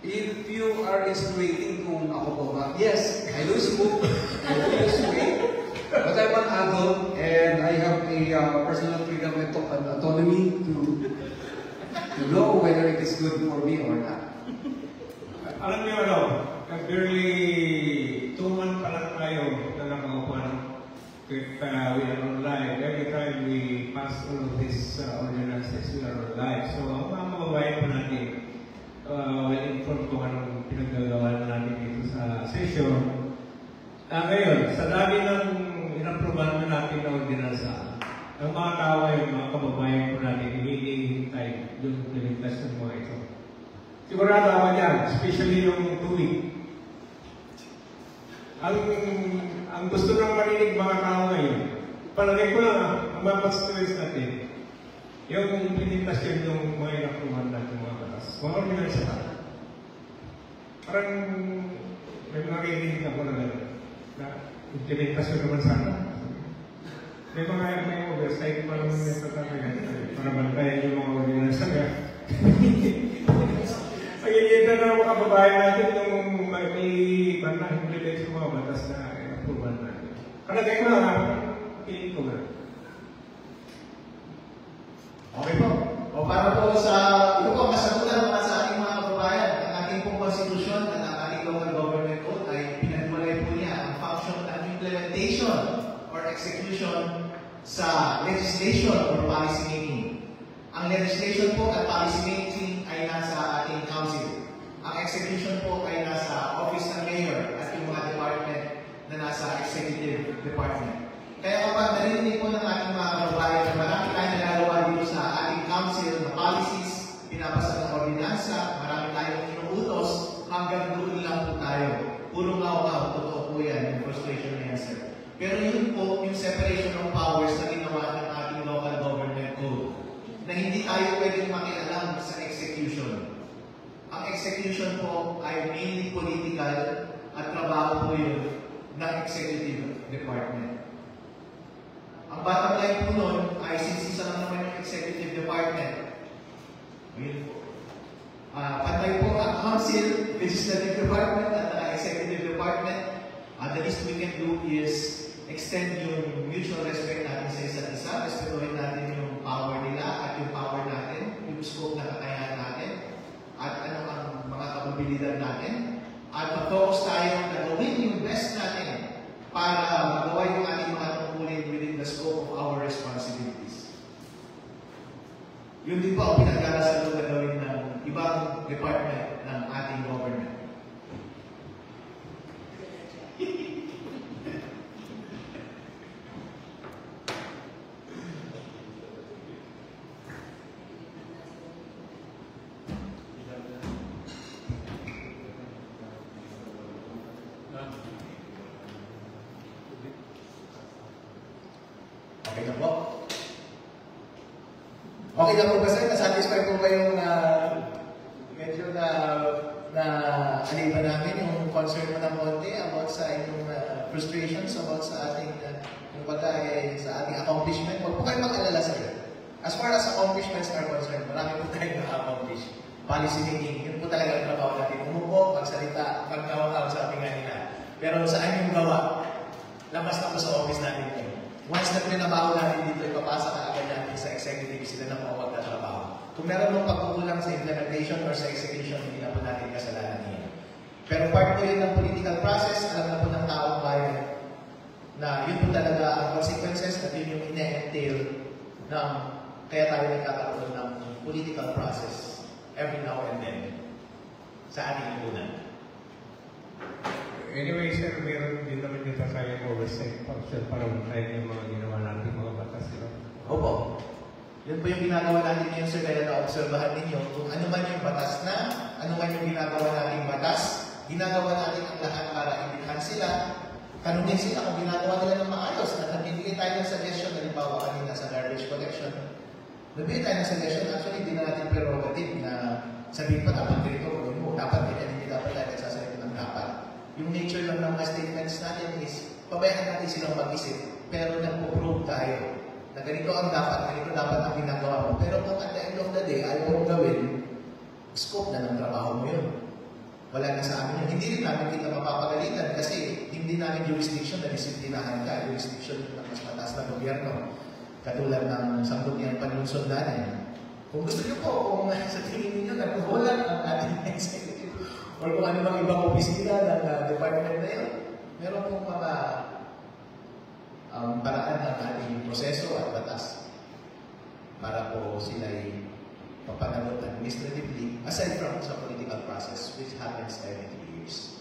If you are insinuating kung ako po ba, Yes. I do smoke, I do use vape, but I'm an adult and I have a personal freedom and autonomy to know whether it is good for me or not. Alam niyo ano, barely 2 months pa lang tayo na nakaupan with our life. Every time we pass all of these ordinances, we are alive. So, ang mga mababayan po natin, well-informed kung anong pinagagawa natin dito sa session. Ngayon, sa dami ng inaproban na natin na ordinansa, ang mga tao ay mga kababayan po natin, hinihintay yung piligtas ng mga ito. Sigurado ako dyan, especially yung 2 week. ang gusto ng marinig mga tao ngayon, palagay ko lang ang mapastress natin, yung implementasyon ng mga inapruman natin mga batas. Mga ordinal sa tao. Parang may nakikinig ako na gano'n. Na implementasyon naman sana. May oversight pa naman nito talaga. Para bantayan yung mga ordinal sa tao. Pagkikita na mga kababayan natin yung may banda implement sa mga batas na inapruman natin. Palagay ko lang piling ko na. Okay po. O para po sa ito po, kasagutan para sa ating mga kababayan, ang ating pong konstitusyon at ang ating local government code ay pinagmulay po niya ang function ng implementation or execution sa legislation or policy making. Ang legislation po at policy making ay nasa ating council. Ang execution po ay nasa office ng mayor at yung mga department na nasa executive department. Kaya kapag narinig po ng ating mga kababayan na marami tayong nagagawa dito sa ating council na policies, pinapasa ng ordinansa, marami tayong inuutos, hanggang doon lang po tayo. Puro ngaw-ngaw, totoo po yan, yung frustration na yan, sir. Pero yun po, yung separation of powers na ginawa ng ating local government code, na hindi tayo pwedeng makialam sa execution. Ang execution po ay mainly political at trabaho po yun ng executive department. Ang bottom line po nun ay since isa lang naman yung executive department, pantay po ang council, legislative department at executive department, the least we can do is extend yung mutual respect natin sa isa't isa, respetuhin natin yung power nila at yung power natin, yung scope na kakayahan natin, at ano ang mga kapabilidad natin, at mag-focus tayo na gawin yung best natin para magawa yung ating mga tungkulin within the scope of our responsibilities. Yun din po ang pinag-aarasan na gawin ng ibang department ng ating government. Okay na po. Okay na po ba sir? Nasatisfy po ba yung medyo na aliba namin yung concern mo ng konti about sa inyong frustrations about sa ating sa ating accomplishment? Huwag po kayo mag-alala sir. As far as accomplishments are concerned, marami po tayong na-accomplish. Policy making, yun po talaga ang trabaho natin. Umupo, magsalita, magkawakaw sa ating nila. Pero saan yung gawa? Labas na po sa office natin yun. Once na trinabaho natin dito, ipapasa na agad natin sa executive, sila na po magtatrabaho. Kung meron mong pagkukulang sa implementation or sa execution, hindi na po natin kasalanan niya. Pero part po yun ng political process, alam na po ng taong bayan na yun po talaga ang consequences at yun yung ina-entail ng kaya tayo nagkakaroon ng political process every now and then sa ating lipunan. Anyway, sir, meron din naman yung tasayang oversight function para matayin yung mga ginawa natin mga batas. Opo. Yun po yung ginagawa natin ngayon, sir, kaya na-obserbahan ninyo kung ano man yung batas na, ano man yung ginagawa nating batas, ginagawa natin ang lahat para i-enhance sila, tanungin sila kung ginagawa nila ng maayos, at nagbibigay tayo ng suggestion, halimbawa kanina sa garbage collection. Nagbibigay tayo ng suggestion, actually, hindi na natin prerogative na sabihin pa dapat ganito, dapat ganyan, hindi dapat tayo nagsasalita ng dapat. Yung nature lang ng mga statements natin is, pabayaan natin silang mag-isip, pero nagpo-prove tayo na ganito ang dapat ang ginagawa mo. Pero kung at the end of the day, ayaw mong gawin, scope na ng trabaho mo yun. Wala na sa amin yun. Hindi rin namin kita mapapagalitan kasi hindi namin jurisdiction na disiplinahan ka. Jurisdiction ng mas mataas na gobyerno. Katulad ng Sangguniang Panlungsod-Danan. Kung gusto niyo po, kung sa tingin niyo, nagkuhulan ang ating executive or kung ano mang ibang opisina ng department na yun, meron pong mga paraan ng ating proseso at batas para po sila'y mapanagot administratively aside from sa political process which happens every 3 years.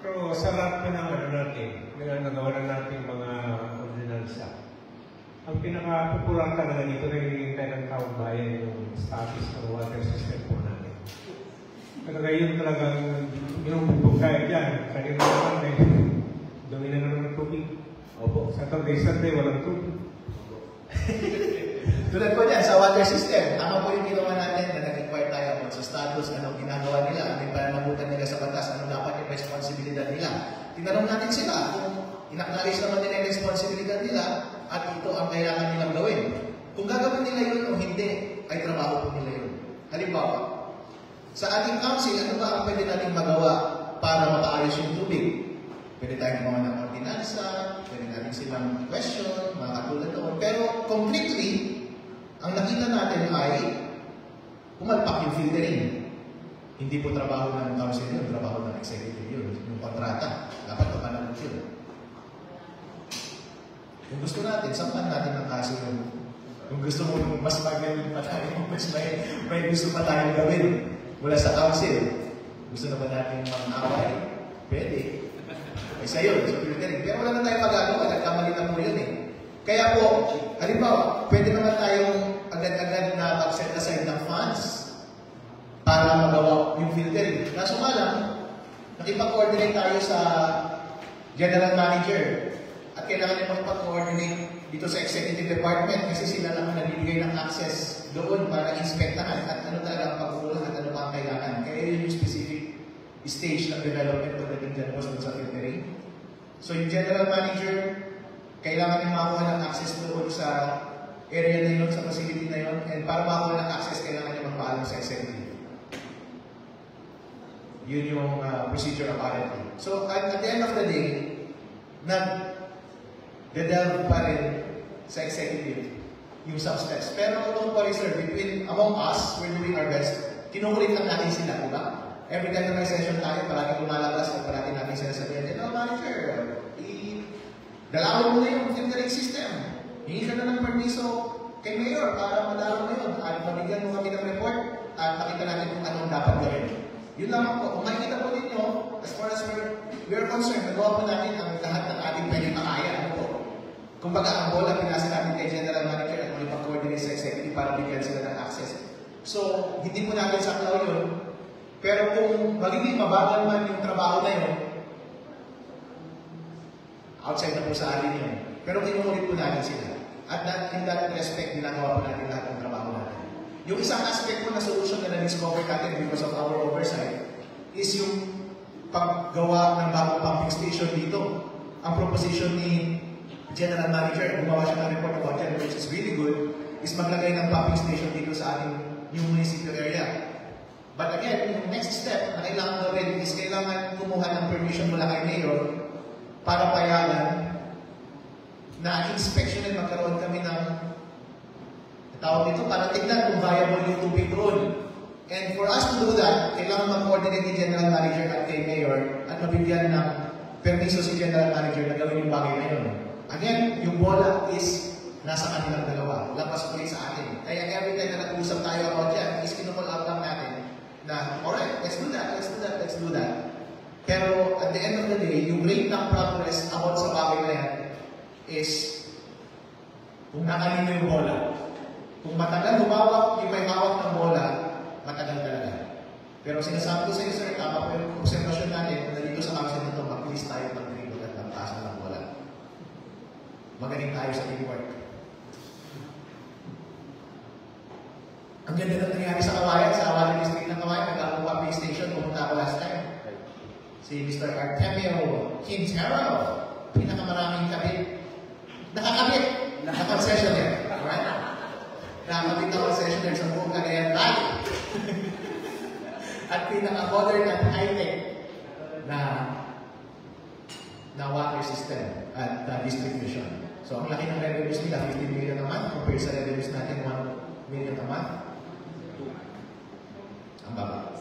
Pero sa lahat na naman natin, nagawa na natin mga ordinansa. Ang pinaka-popular talaga dito na hinihintay ng taong bayan yung status ng water system po natin. Talaga yun talagang inuubog tayo dyan. Kanina naman eh, dumi na naman ng tubig. Opo. Saturday, walang tubig. Tulad po dyan, sa water system, tama po yung ginawa natin na nag-inquire tayo about sa status, anong ginagawa nila, anong pananagutan nila sa batas, anong dapat yung responsibilidad nila. Tinanong natin sila kung in-acknowledge naman nila yung responsibilidad nila at ito ang kailangan nilang gawin. Kung gagawin nila yun o hindi, ay trabaho po nila yun. Halimbawa, sa ating council, ano ba ang pwede natin magawa para mapaayos yung tubig? Pwede tayong gumawa ng ordinansa, pwede natin silang question, mga katulad doon. Pero concretely, ang nakita natin ay pumalpak yung filtering. Hindi po trabaho ng council yun, trabaho ng executive yun. Yung kontrata, dapat kapanagot yun. Kung gusto natin, sampan natin ang kaso yun. Kung gusto mo mas magaling pa tayo, mas may gusto pa tayong gawin mula sa council. Gusto na ba natin mang-away? Pwede. Ay sa yun, so filtering. Pero wala na tayong magagawa, nagkamali na po yun eh. Kaya po, halimbawa, pwede naman tayong agad-agad na mag-set aside ng funds para magawa yung filtering. Kaso nga lang, nakipag-coordinate tayo sa general manager at kailangan niya makipag-coordinate dito sa executive department kasi sila lang ang nagbibigay ng access doon para inspektahan at ano talaga ang pagkukulang at ano pa ang kailangan. Kaya yun yung specific stage ng development pagdating dyan po sa filtering. So yung general manager, kailangan niya makakuha ng access doon sa area na yun, sa facility na yun, and para makakuha ng access, kailangan niya magpaalam sa executive. Yun yung procedure apparently. So at the end of the day, nag-delve pa rin sa executive yung substeps. Pero don't worry sir, among us, we're doing our best. Kinukulit lang natin sila, di ba? Every time na may session tayo, parati lumalabas at parati natin sinasabihan, General Manager, dalawin mo na yung filtering system. Hingi ka na ng permiso kay Mayor para madalaw na yun at mabigyan mo kami ng report at makita natin kung anong dapat gawin. Yun lamang po. Kung makikita po ninyo, as far as we're concerned, nagawa po natin ang lahat ng ating pwedeng makaya. Ano po? Kumbaga, ang bola, pinasa natin kay General Manager at makipag-coordinate sa executive para bigyan sila ng access. So, hindi po natin saklaw yun. Pero kung magiging mabagal man yung trabaho na yun, outside na po sa atin yun. Pero kinukulit po natin sila. At in that respect, ginagawa po natin lahat ng trabaho natin. Yung isang aspect po na solution na na-discover natin because of our oversight is yung paggawa ng bagong pumping station dito. Ang proposition ni General Manager, gumawa siya ng report about it, which is really good, is maglagay ng pumping station dito sa ating new municipal area. But again, yung next step na kailangan gawin is kailangan kumuha ng permission mula kay Mayor para payagan na inspection at magkaroon kami ng tawag dito para tignan kung viable yung tubig doon. And for us to do that, kailangan mag-coordinate ni General Manager at kay Mayor at mabigyan ng permiso si General Manager na gawin yung bagay na yun. Again, yung bola is nasa kanilang dalawa. Lapas ulit sa atin. Kaya every time na nag-usap tayo about yan, is kinukul out lang natin na, alright, let's do that, let's do that, let's do that. Pero at the end of the day, yung rate ng progress about sa bagay na yan is kung nakalino yung bola. Kung matagal humawak yung may hawak ng bola, matagal talaga. Pero sinasabi ko sa iyo, sir, tama po yung observasyon natin na dito sa council nito, mag-release tayo ng dribble at magpasa ng bola. Magaling tayo sa teamwork. Ang ganda na nangyari sa Kawayan, sa Awalan District ng Kawayan, nagkaroon pumping station, pumunta ako last time. Si Mr. Artemio Quintero, pinakamaraming kabit. Nakakabit na concessionaire. Alright? Nakakabit na concessionaire sa buong Cagayan Valley. At pinaka-modern at high-tech na water system at distribution. So, ang laki ng revenues nila, 15 million a month compared sa revenues natin, 1 million a month. Ang baba.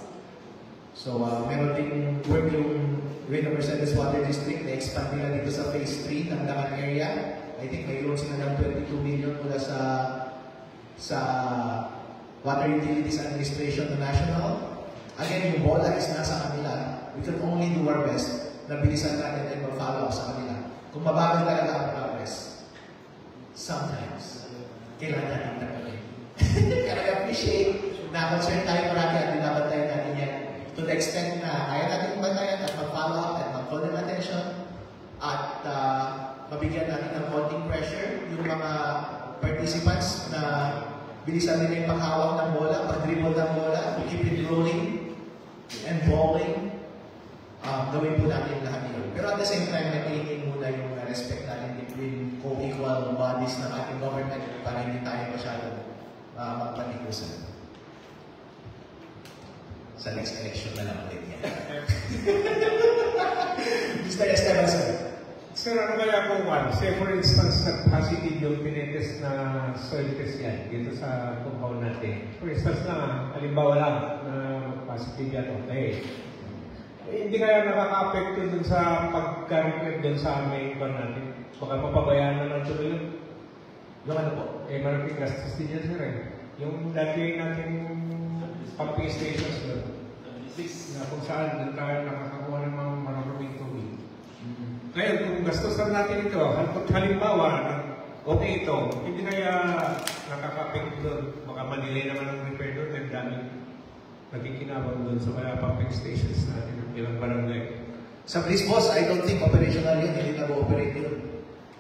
So, meron din work yung Reno Mercedes Water District na expand nila dito sa phase 3 ng Dangan area. I think may loan sila ng 22 million mula sa Water Utilities Administration na national. Again, yung bola is nasa kanila. We can only do our best na bilisan natin and mag-follow up sa kanila. Kung mabagal talaga ang progress, sometimes, kailangan natin tagalin. Kaya I appreciate na concern tayo parati at binabantayan natin yan to to the extent na kaya natin bantayan at mag-follow up at mag-call ng attention at mabigyan natin ng konting pressure yung mga participants na bilisan nila yung paghawak ng bola, pag-dribble ng bola, keep it rolling and balling. Gawin po natin lahat yun. Pero at the same time, maintaining muna yung respect natin between co-equal bodies ng ating government para hindi tayo masyadong magpatikusan. Sa next election na lang ulit yan. Mr. Esteban, sir. Sir, ano kaya kung say for instance, nag-positive yung pinetest na soil test yan dito sa compound natin. For instance na, halimbawa lang na positive yan, okay. Hindi kaya nakaka-apekto dun sa pagka-reflect dun sa main bar natin. Baka mapabayaan na lang tuloy yun. Yung ano po? Malaking gastos din yan, sir Yung dati natin pumping stations doon. Na kung saan doon tayo nakakakuha ng mga maraming tubig. Ngayon, kung gastusan natin ito, halimbawa, okay ito, hindi kaya nakaka-apekto doon. Baka manilay naman ang repair doon and dami nagkikinabang doon sa mga pumping stations natin ng ilang barangay. Sa police boss, I don't think operational yun. Hindi nag-ooperate yun.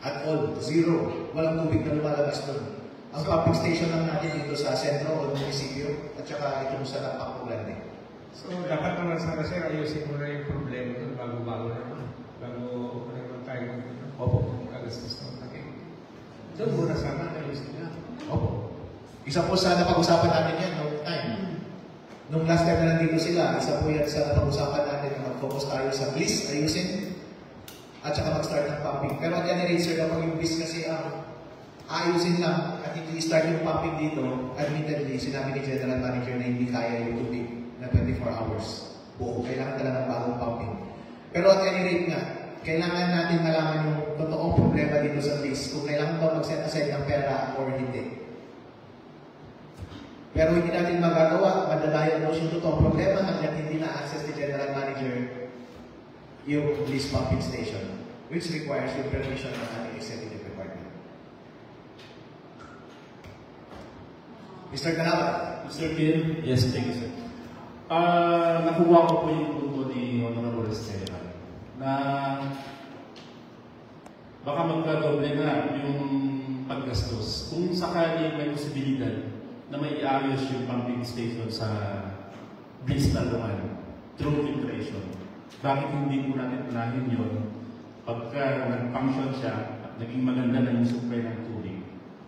At all. Zero. Walang tubig na lumalabas doon. Ang pumping station lang natin dito sa sentro o munisipyo at saka ito sa Napakulan eh. So, dapat naman sana sir, ayusin mo na yung problema doon bago-bago naman. Bago naman tayo mag- Opo. Kagastos naman natin. Doon muna sana, ayusin na. Opo. Isa po sa napag-usapan natin yan noong time. Nung last time na nandito sila, isa po yan sa napag-usapan natin na mag-focus tayo sa bliss, ayusin, at saka mag-start ng pumping. Pero at yan sir, kapag yung bliss kasi ayusin lang at hindi start yung pumping dito, admittedly, sinabi ni General Manager na hindi kaya yung tubig na 24 hours. Buo, kailangan talaga ng bagong pumping. Pero at any rate nga, kailangan natin malaman yung totoong problema dito sa bliss, kung kailangan ba mag-set aside ng pera or hindi. Pero hindi natin magagawa, madadiagnose yung totoong problema hanggang hindi na-access ni General Manager yung bliss pumping station, which requires yung permission ng ating executive department. Mr. Canava. Mr. Kim? Yes, thank you, sir. Nakuha ko po yung punto ni Honorable Esteban na baka magkadoble na yung paggastos. Kung sakali may posibilidad na may iayos yung pumping station sa bliss na luman through filtration, bakit hindi po natin unahin yun pagka nag-function siya at naging maganda na yung supply ng tubig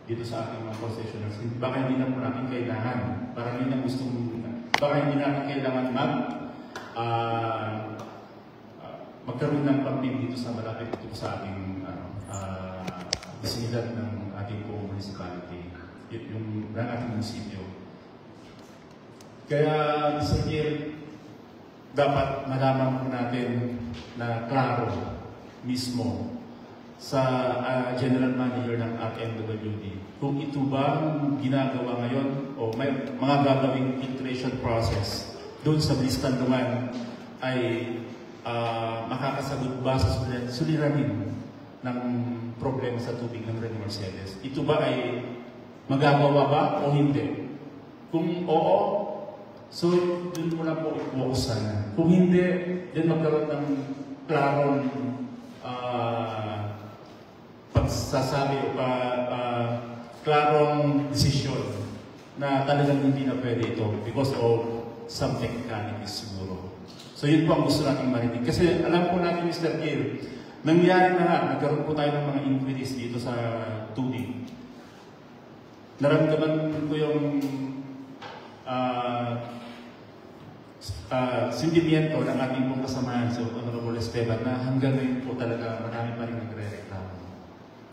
dito sa ating mga concessioners? Baka hindi na po natin kailangan, parang hindi na gustong, baka hindi natin kailangan magkaroon ng pumping dito sa malapit dito sa ating bisinidad ng ating municipality, yung ating munisipyo. Kaya, Mr. Chair, dapat malaman po natin na klaro mismo sa General Manager ng RMWD kung ito ba ginagawa ngayon o may mga gagawing filtration process doon sa Blistan naman ay makakasagot ba sa suliranin ng problema sa tubig ng Rene Mercedes. Ito ba ay magagawa ba o hindi? Kung oo, so doon mo lang po i-focus sana. Kung hindi, then magkaroon ng klarong pagsasabi o klarong desisyon na talagang hindi na pwede ito because of some technicalities siguro. So yun po ang gusto natin marinig. Kasi alam po natin, Mr. Kiel, nangyari na nga, nagkaroon po tayo ng mga inquiries dito sa tubig. Naramdaman ko yung sentimiento ng ating pong kasamahan sa Honorable Esteban na hanggang ngayon po talaga marami pa rin nagre-reklamo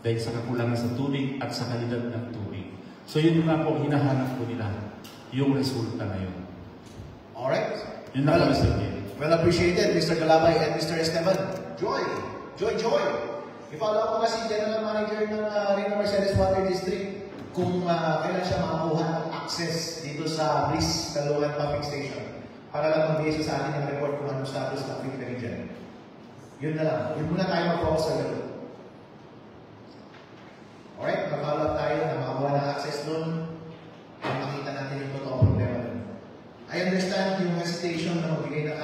dahil sa kakulangan sa tubig at sa kalidad ng tubig. So yun nga po, hinahanap po nila yung resulta ngayon. Alright. Yun na po, Mr. Kiel. Well appreciated, Mr. Galabay and Mr. Esteban. Joy! Joy! I-follow ko kasi General Manager ng Rene Mercedes Water District kung kailan siya makakuha ng access dito sa Bliss Caloocan Pumping Station para lang magbigay siya sa atin ng report kung anong status ng filtering dyan. Yun na lang. Yun muna tayo mag-focus sa gano'n. Alright, mag-follow up tayo na makakuha ng access doon para makita natin yung totoong problema doon. I understand yung hesitation na magbigay ng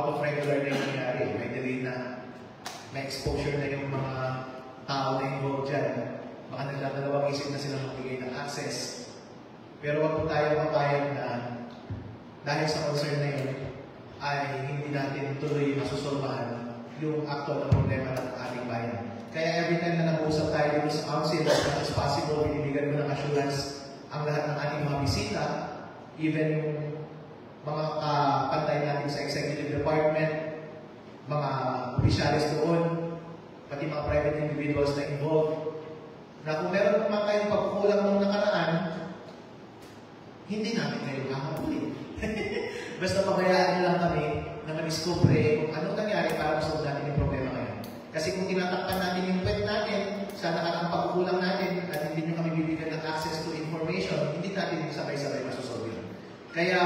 out of regular na yung nangyari. May delay na exposure na yung mga tao na involved dyan. Baka nagdadalawang isip na sila magbigay ng access. Pero wag po tayo mapayag na dahil sa concern na yun, ay hindi natin tuloy masusolbahan yung actual na problema ng ating bayan. Kaya every time na nag-uusap tayo dito sa council, as much as possible, binibigyan ko ng assurance ang lahat ng ating mga bisita, even yung mga kapantay natin sa executive department, mga opisyalis doon, pati mga private individuals na involved, na kung meron naman kayong pagkukulang ng nakaraan, hindi namin kayo kakabulin. Basta pabayaan nyo lang kami na ma-discover kung anong nangyari para masolve natin yung problema ngayon. Kasi kung tinatakpan natin yung pwede natin sa nakarang pagkukulang natin at hindi nyo kami bibigyan ng access to information, hindi natin sabay-sabay masosolve yun. Kaya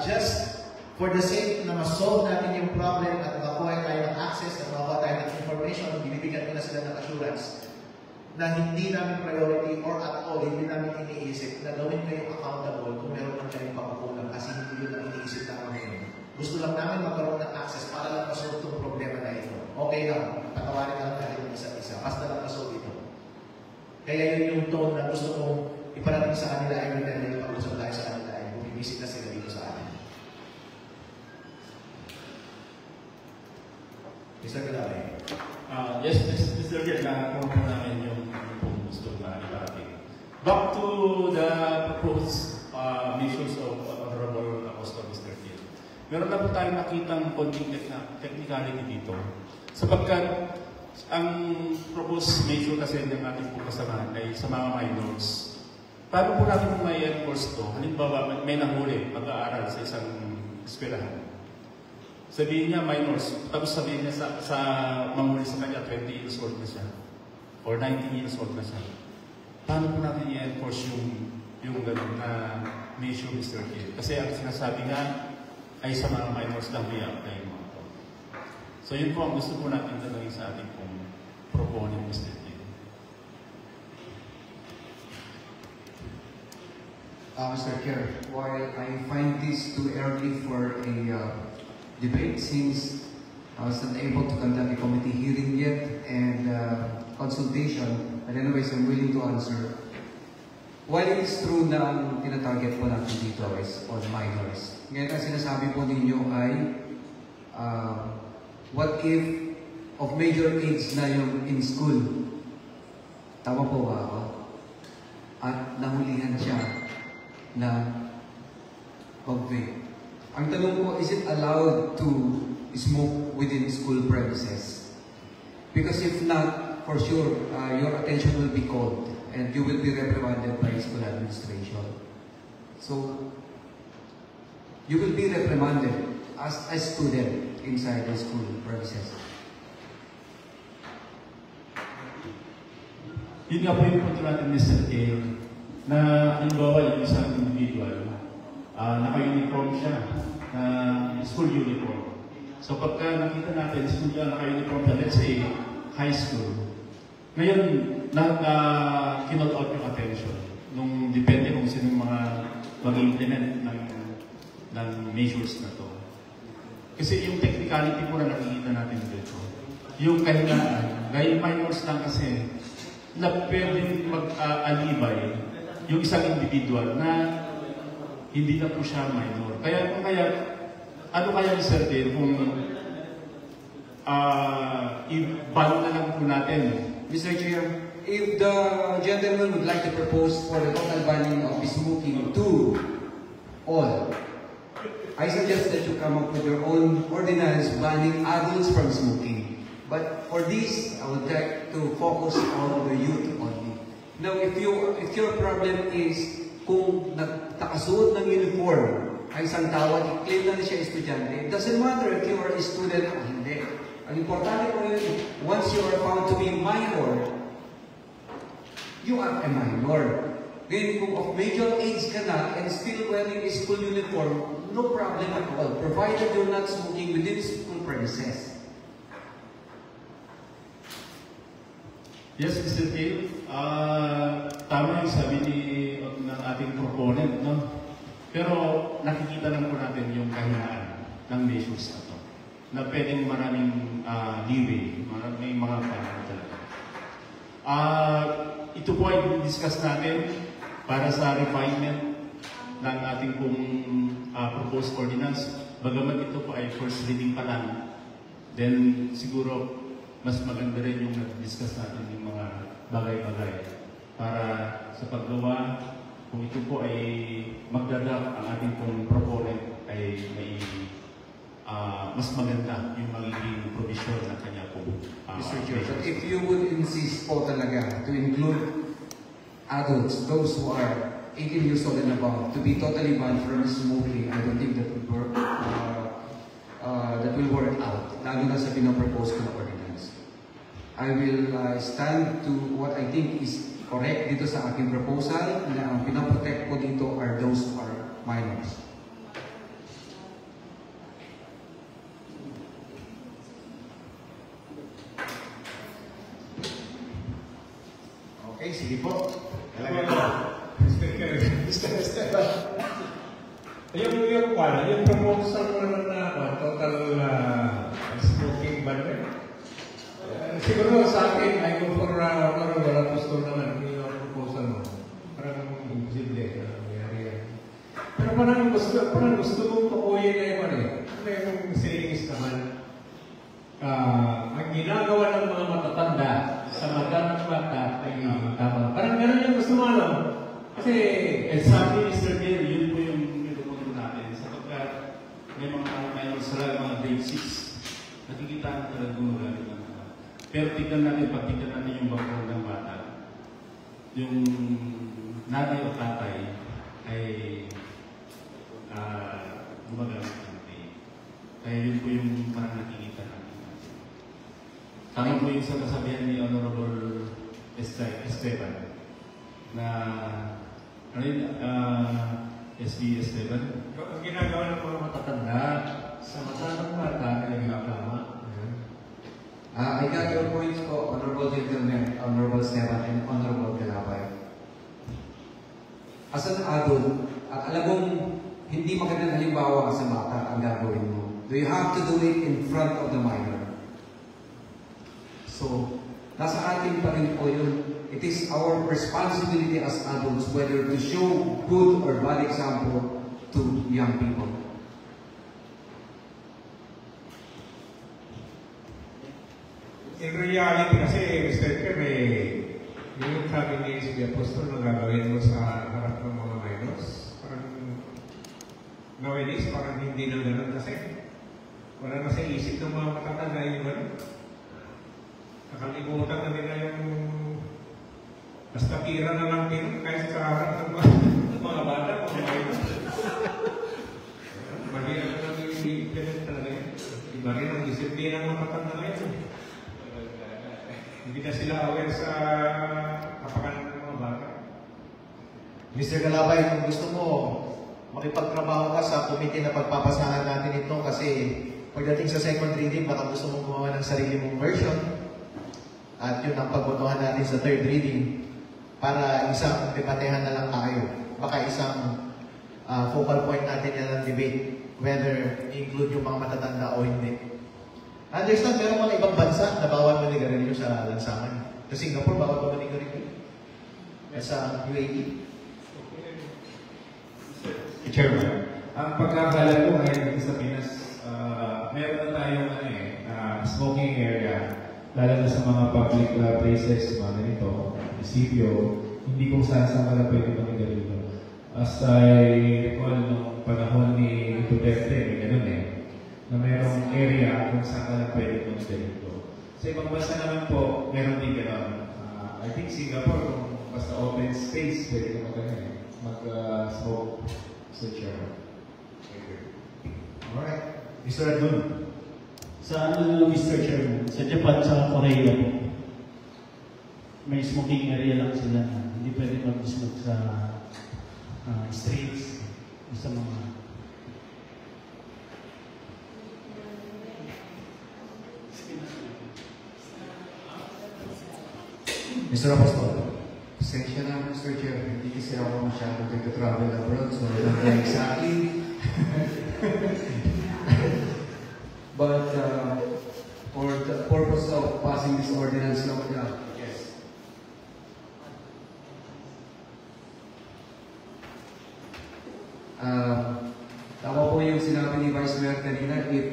just for the sake na masolve natin yung problem at makakuha tayo ng access at makakuha tayo ng information, binibigyan ko na sila ng assurance na hindi namin priority or at all, hindi namin iniisip na gawin kayo accountable kung meron lang kayong pagkukulang kasi hindi yun ang iniisip namin ngayon. Gusto lang namin magkaroon ng access para lang masolve itong problema na ito. Okay lang, patawarin lang natin ng isa't isa. Basta lang masolve ito. Kaya yun yung tone na gusto kong iparating sa kanila every time na ipag-usap tayo sa kanila ay bumibisit na sila dito sa atin. Mr. Galare. Yes, Mr. Chair, nakakuha namin yung gusto na iparating. Back to the proposed measures of Honorable Acosta, Mr. Chair. Meron na po tayong nakitang konting technicality dito. Sapagkat ang proposed measure kasi ng ating po kasamahan ay sa mga minors. Paano po natin may enforce to? Halimbawa, may nahuli mag-aaral sa isang eskwelahan. Sabihin niya minors, tapos sabihin niya sa manghuli sa kanya 20 years old na siya or 19 years old na siya. Paano po natin i-enforce yung gano'n na measure, Mr. K? Kasi ang sinasabi nga ay sa mga minors lang i-apply mo. So yun po ang gusto po natin tanongin sa ating pong proponent, Mr. K. Mr. Chair, while I find this too early for a debate since I was not able to conduct a committee hearing yet and consultation, but anyways, I'm willing to answer. While it is true na ang tinatarget po natin dito is on minors, ngayon ang sinasabi po ninyo ay what if of major age na yung in school? Tama po ba ako? At nahulihan siya na mag-vape. Ang tanong po, is it allowed to smoke within school premises? Because if not, for sure, your attention will be called and you will be reprimanded by school administration. So, you will be reprimanded as a student inside the school premises. Yun nga po yung punto natin, Mr. K, na halimbawa yung isang individual, naka-uniform siya, school uniform. So pagka nakita natin, school niya naka-uniform siya, let's say, high school. Ngayon, kinall out yung attention. Nung depende kung sino mga mag-implement ng measures na to. Kasi yung technicality po na nakikita natin dito, yung kahinaan, gaya minors lang kasi, na pwedeng mag-alibay yung isang individual na hindi na po siya minor. Kaya ano kaya Sir Dale kung i-ban na lang po natin? Mr. Chair, if the gentleman would like to propose for the total banning of smoking to all, I suggest that you come up with your own ordinance banning adults from smoking. But for this, I would like to focus on the youth only. Now, if your problem is kung nakasuot ng uniform ay isang tao at i-claim na siya estudyante, it doesn't matter if you are a student o hindi. Ang importante po yun, once you are found to be minor, you are a minor. Then, kung of major age ka na and still wearing a school uniform, no problem at all, provided you're not smoking within school premises. Yes, Mr. Dale. Tama yung sabi ng ating proponent, no? Pero nakikita lang po natin yung kahinaan ng measures na to. na pwedeng maraming leeway, may mga panahon talaga. Ito po ay discuss natin para sa refinement ng ating pong proposed ordinance. Bagamat ito po ay first reading pa lang, then siguro mas maganda rin yung discuss natin yung mga bagay-bagay para sa paggawa. Kung ito po ay magdadap ang ating pong proponent ay may mas maganda yung magiging provision na kanya po. Mr. Chair, but if you would insist po talaga to include adults, those who are 18 years old and above, to be totally banned from smoking, I don't think that will work, out, lalo na sa pinapropose ko na ordinance. I will stand to what I think is correct dito sa aking proposal, na ang pinaprotect ko dito are those who are minors. Okay, sige po. Mr. Esteban. Yung proposal mo naman na total smoking ban rin. Siguro sa akin, I go for wala gusto naman yung proposal mo. Parang imposible na nangyari yan. Pero parang gusto mong tukuyin na yung ano yung sayings naman. Ang ginagawa ng mga matatanda sa magandang bata ay tama. Parang gano'n yung gusto mo, ano? Kasi, Sabi ni Mr. Bill, yun po yung minupunto natin. Sapagkat may mga sila, mga grade 6, nakikita na talaga gumagamit ng mga. Pero tignan natin, pagtignan natin yung background ng bata. Yung nanay o tatay ay gumagamit ng vape. Kaya yun po yung parang nakikita natin. Tama po yung sa kasabihan ni Honorable Esteban na SB Esteban. ang ginagawa ng mga matatanda sa matandang bata ay ginagawa. I got your points po, Honorable Gentleman, Honorable Esteban, and Honorable Galapay. As an adult, at alam mong hindi magandang halimbawa sa bata ang gagawin mo, do you have to do it in front of the minor? So, nasa atin pa rin po yun. It is our responsibility as adults whether to show good or bad example to young people. In reality kasi, Mr. Kerr, yung sabi ni SB Apostol na gagawin mo sa harap ng mga minors, parang nowadays, parang hindi na gano'n kasi wala na sa isip ng mga matatanda yung gano'n. Nakalimutan na nila yung basta tira na lang din kahit sa harap ng mga bata, mga minors. Mahirap na lang yung implement talaga yun. Iba rin ang disiplina ng matatanda ngayon. Hindi na sila aware sa kapakanan ng mga bata. Mr. Galapay, kung gusto mo makipagtrabaho ka sa committee na pagpapasahan natin ito kasi pagdating sa second reading, baka gusto mong gumawa ng sarili mong version at yun ang pagbotohan natin sa third reading para isang debatehan na lang tayo. Baka isang focal point natin yan ng debate whether include yung mga matatanda o hindi. Understand, meron mga ibang bansa na bawal manigarilyo sa lansangan. Sa Singapore, bawal pa manigarilyo. Sa UAE. Chairman, ang pagkakala ko ngayon sa Pinas, meron na tayong smoking area, lalo na sa mga public places, mga ganito, munisipyo, hindi kung saan na pwede manigarilyo. As I recall nung panahon ni Duterte, may ganun na mayroong area kung saan ka na pwede manigarilyo. Sa ibang bansa naman po, meron din ganun. I think Singapore, kung basta open space, pwede ka mag-smoke. Mr. Chairman. Alright. Mr. Adun. Sa Mr. Chairman, sa Japan, sa Korea po, may smoking area lang sila. Hindi pwede mag-smoke sa streets, sa mga... Mr. Apostol. Pasensya na, Mr. Chair. Hindi kasi ako masyadong nag-travel abroad, so I don't know exactly. But the purpose of passing this ordinance, no? Yeah. Yes. Tama po yung sinabi ni Vice Mayor kanina, if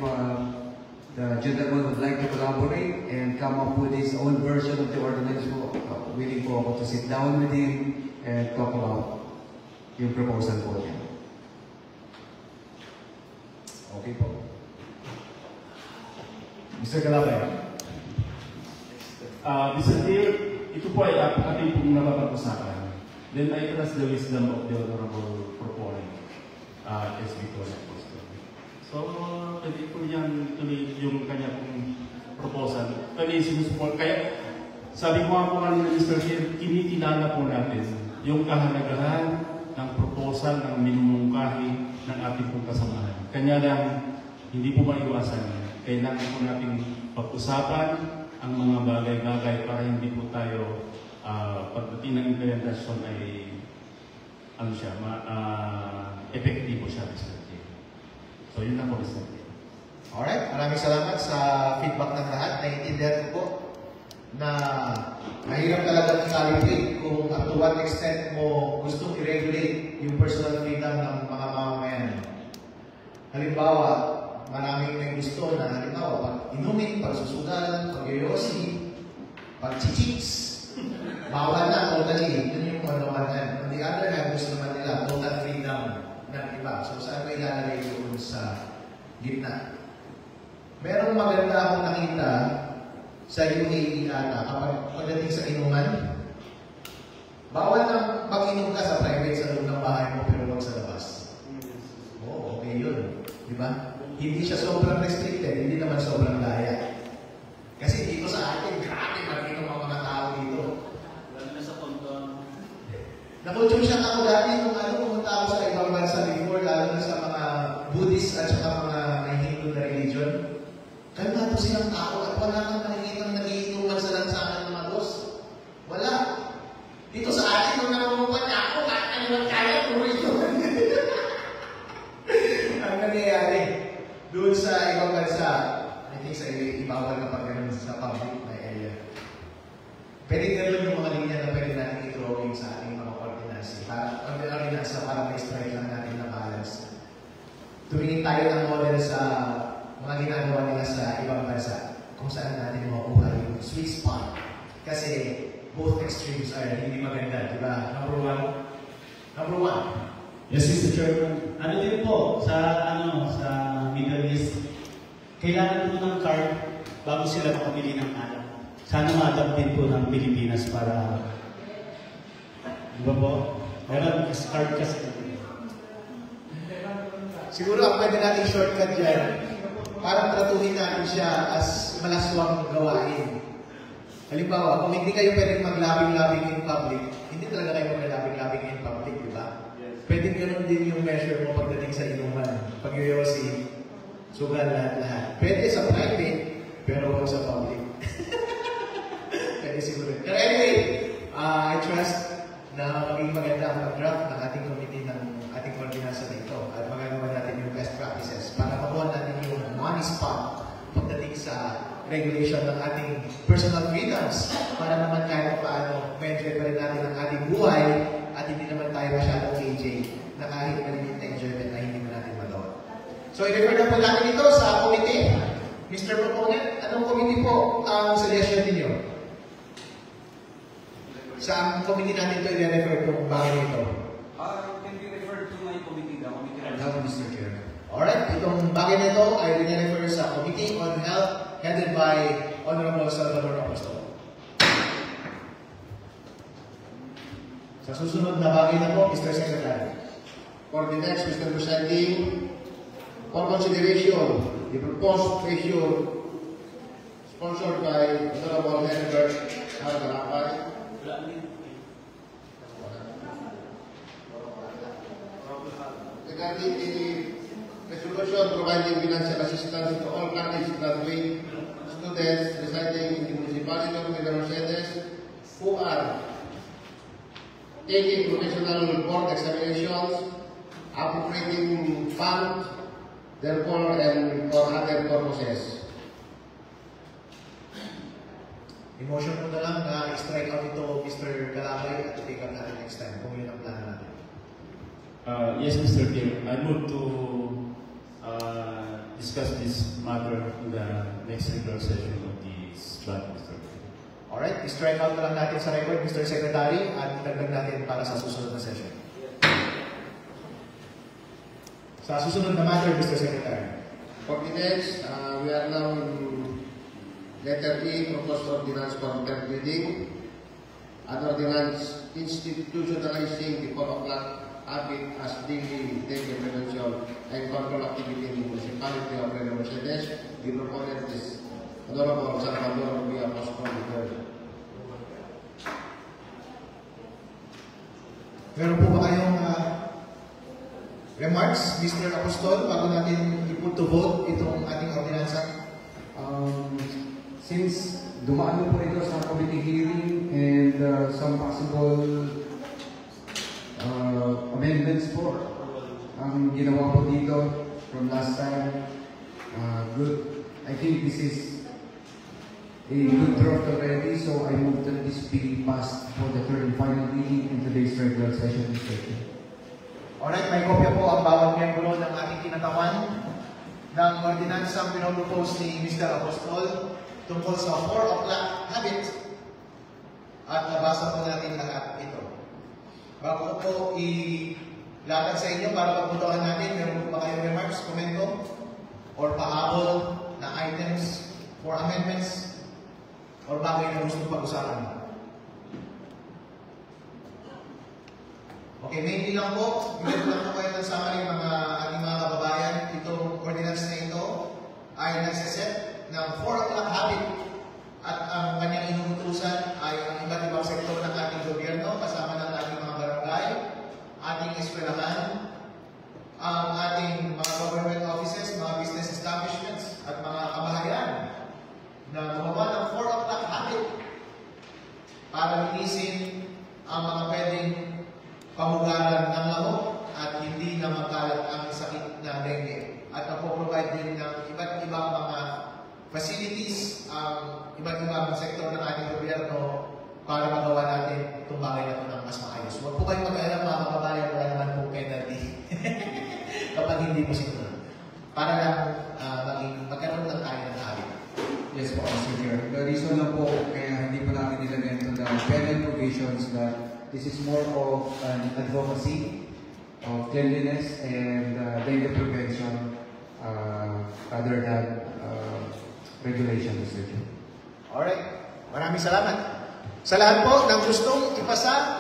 the gentleman would like to collaborate and come up with his own version of the ordinance, willing po ako to sit down with him and talk about yung proposal po niya. Okay po. Mr. Calabay. Mr. Chair, ito po ay ating pong napapag-usapan. Then I trust the wisdom of the Honorable Proponent, SB Tony Apostol. So, pwede po yan tuloy yung kanya pong proposal. Pwede sinusuport. Kaya, sabi ko nga po kanina, Mr. Chair, kinikilala po natin yung kahalagahan ng proposal ng minumungkahi ng ating pong kasamahan. Kanya lang, hindi po maiwasan. Kailangan po natin pag-usapan ang mga bagay-bagay para hindi po tayo pagdating ng implementasyon ay ano siya, epektibo siya, Mr. J. So, yun na po, Mr. J. Alright, maraming salamat sa feedback ng lahat. Naiintindihan ko po na mahirap talaga i-calibrate kung up to what extent mo gustong i-regulate yung personal freedom ng mga mamamayan. Halimbawa, maraming may gusto na halimbawa, pag inumin, pagsusugal, pag-yoyosi, pag-chichiks, bawal na totally. Yun yung ano-anan. On the other hand, gusto naman nila total freedom ng iba. So, saan ko ilalagay yun sa gitna? Merong maganda akong nakita sa UAE ata kapag pagdating sa inuman. Bawal na mag-inom ka sa private sa loob ng bahay mo pero huwag sa labas. Oo, okay yun. Di ba? Hindi siya sobrang restricted, hindi naman sobrang laya. Kasi dito sa atin, grabe mag-inom ang mga tao dito. Lalo na sa Tonton. Nakulture siya ako dati nung pumunta ako sa ibang bansa before, lalo na sa mga Buddhist at saka mga may Hindu na religion. Kalmado silang tao at wala kang nakikita na nagiinuman sa lansangan ng mga dos. Wala. Dito sa atin, nung namumupan niya ako, kahit ano lang kaya, puro ito. Ang nangyayari, doon sa ibang bansa, I think sa ibawal kapag ganun sa public na area. Pwede ganun yung mga linya na pwede natin i-drawing sa ating mga ordinancy. Para may strike lang natin na balance. Tumingin tayo ng model sa mga ginagawa nila sa ibang bansa kung saan natin makuha yung sweet spot. Kasi both extremes are hindi maganda, di ba? Number one. Yes, Mr. Chairman. Ano din po, sa Middle East, kailangan po ng card bago sila makabili ng alak. Sana ma-adapt din po ng Pilipinas para, di ba po? Meron card kasi. Siguro ang pwede natin shortcut dyan, parang tratuhin natin siya as malaswang gawain. Halimbawa, kung hindi kayo pwedeng maglabing-labing in public, hindi talaga kayo maglabing-labing in public, di ba? Pwede ganun din yung measure mo pagdating sa inuman. Pag-yoyosi, sugal lahat. Pwede sa private, pero huwag sa public. Pwede siguro. Pero anyway, I trust na maging maganda ang pag-draft ng ating committee ng ating ordinansa na ito at magagawa natin yung best practices para makuha natin yung money spot pagdating sa regulation ng ating personal freedoms para naman kahit paano ma-enjoy pa rin natin ang ating buhay at hindi naman tayo masyadong KJ na kahit maliit na enjoyment na hindi mo natin magawa. So, i-refer na po natin ito sa committee. Mr. Proponent, anong committee po ang suggestion ninyo? Saan committee natin ito i-refer itong bagay nito? Can be referred to my committee, the Committee on Health, Mr. Chair. Alright, itong bagay na ito ay i-refer sa Committee on Health headed by Honorable Salvador Apostol. Sa susunod na bagay na po, Mr. Secretary. For the next, Mr. Presiding, for consideration, the proposed measure sponsored by Honorable Herbert Al-Garapay regarding the resolution providing financial assistance to all college graduate students residing in the municipality of Medina Mercedes who are taking professional board examinations, appropriating funds, therefore, and for other purposes. I-motion mo na lang na i-strike out ito, Mr. Galabay, at i-take up natin next time kung yun ang plano natin. Yes, Mr. Chair. I move to discuss this matter in the next regular session of this body, Mr. Chair. Alright, i-strike out na lang natin sa record, Mr. Secretary, at dagdag natin para sa susunod na session. Sa susunod na matter, Mr. Secretary. For the next, we are now in letter E, proposed ordinance for third reading. An ordinance institutionalizing the 4 o'clock habit as daily danger prevention and control activity in the municipality of Reno Mercedes. The proponent is Honorable Salvador Rubia Pascual III. Meron po ba kayong remarks, Mr. Apostol, bago natin i-put to vote itong ating ordinansa? Since dumaan na po ito sa committee hearing and some possible amendments po ang ginawa po dito from last time, good. I think this is a good draft already, so I move that this be passed for the third and final reading in today's regular session. Alright, may kopya po ang bawat miyembro ng ating kinatawan ng ordinansang pinopropose ni Mr. Apostol tungkol sa 4 o'clock habit at nabasa po natin lahat ito. Bago po ilatag sa inyo para pagbutuhan natin, meron po ba kayong remarks, komento, or pahabol na items for amendments or bagay na gusto pag-usapan? Okay, mainly lang po, meron lang po kayo ng summary ating mga kababayan. Itong ordinance na ito ay nagsiset ng 4 o'clock habit at ang kanyang inuutusan ay ang iba't ibang sektor ng ating gobyerno kasama ng ating mga barangay, ating eskwelahan, ang ating mga government offices, mga business establishments at mga kabahayan na gumawa ng 4 o'clock habit para linisin ang mga pwedeng pamugaran ng lamok at hindi na magkalat ang sakit na dengue. At napoprovide din ng iba't ibang mga facilities ang iba't ibang sektor ng ating gobyerno para magawa natin itong bagay na ito ng mas maayos. Huwag po kayong mag-alala mga kababayan, wala naman po penalty kapag hindi po sinunod. Para lang magkaroon lang tayo ng habit. Yes po, Mr. Chair. The reason lang po kaya hindi pa namin nilagyan ito ng penal provisions that this is more of an advocacy of cleanliness and dengue prevention rather than regulation, Mr. Chair. Alright. Maraming salamat. Sa lahat po ng gustong ipasa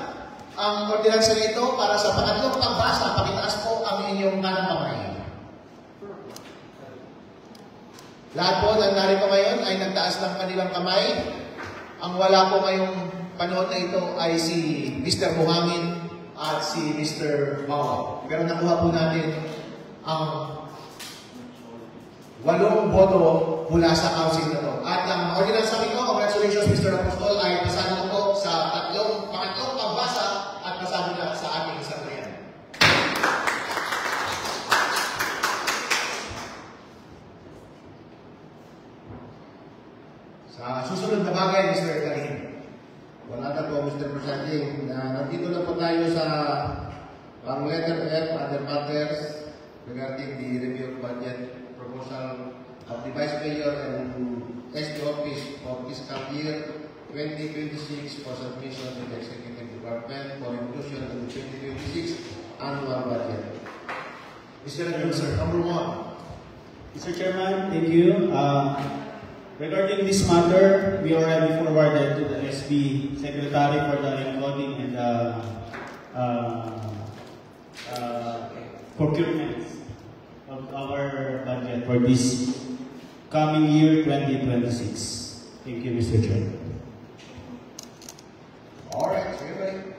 ang ordinansa na ito para sa pangatlong pagbasa, pakitaas po ang inyong kanang kamay. Lahat po na narito ngayon ay nagtaas ng kanilang kamay. Ang wala po ngayong panahon na ito ay si Mr. Buhangin at si Mr. Bawa. Pero nakuha po natin ang 8 boto mula sa council na ito. At ang ordinance ito, congratulations Mr. Apostol, ay pasado na po sa pangatlong pagbasa at pasado na sa ating sandayan. Sa susunod na bagay, Mr. Kalin. Wala na po, Mr. Presiding. Nandito na po tayo sa ang letter F, other matters regarding the review of budget proposal of the Vice Mayor and ST Office for fiscal year 2026 for submission to the Executive Department for inclusion in the 2026 annual budget. Mr. Advisor, number 1. Mr. Chairman, thank you. Regarding this matter, we already forwarded to the SB Secretary for the encoding and the procurement of our budget for this coming year 2026. Thank you, Mr. Chairman. Alright, so yun.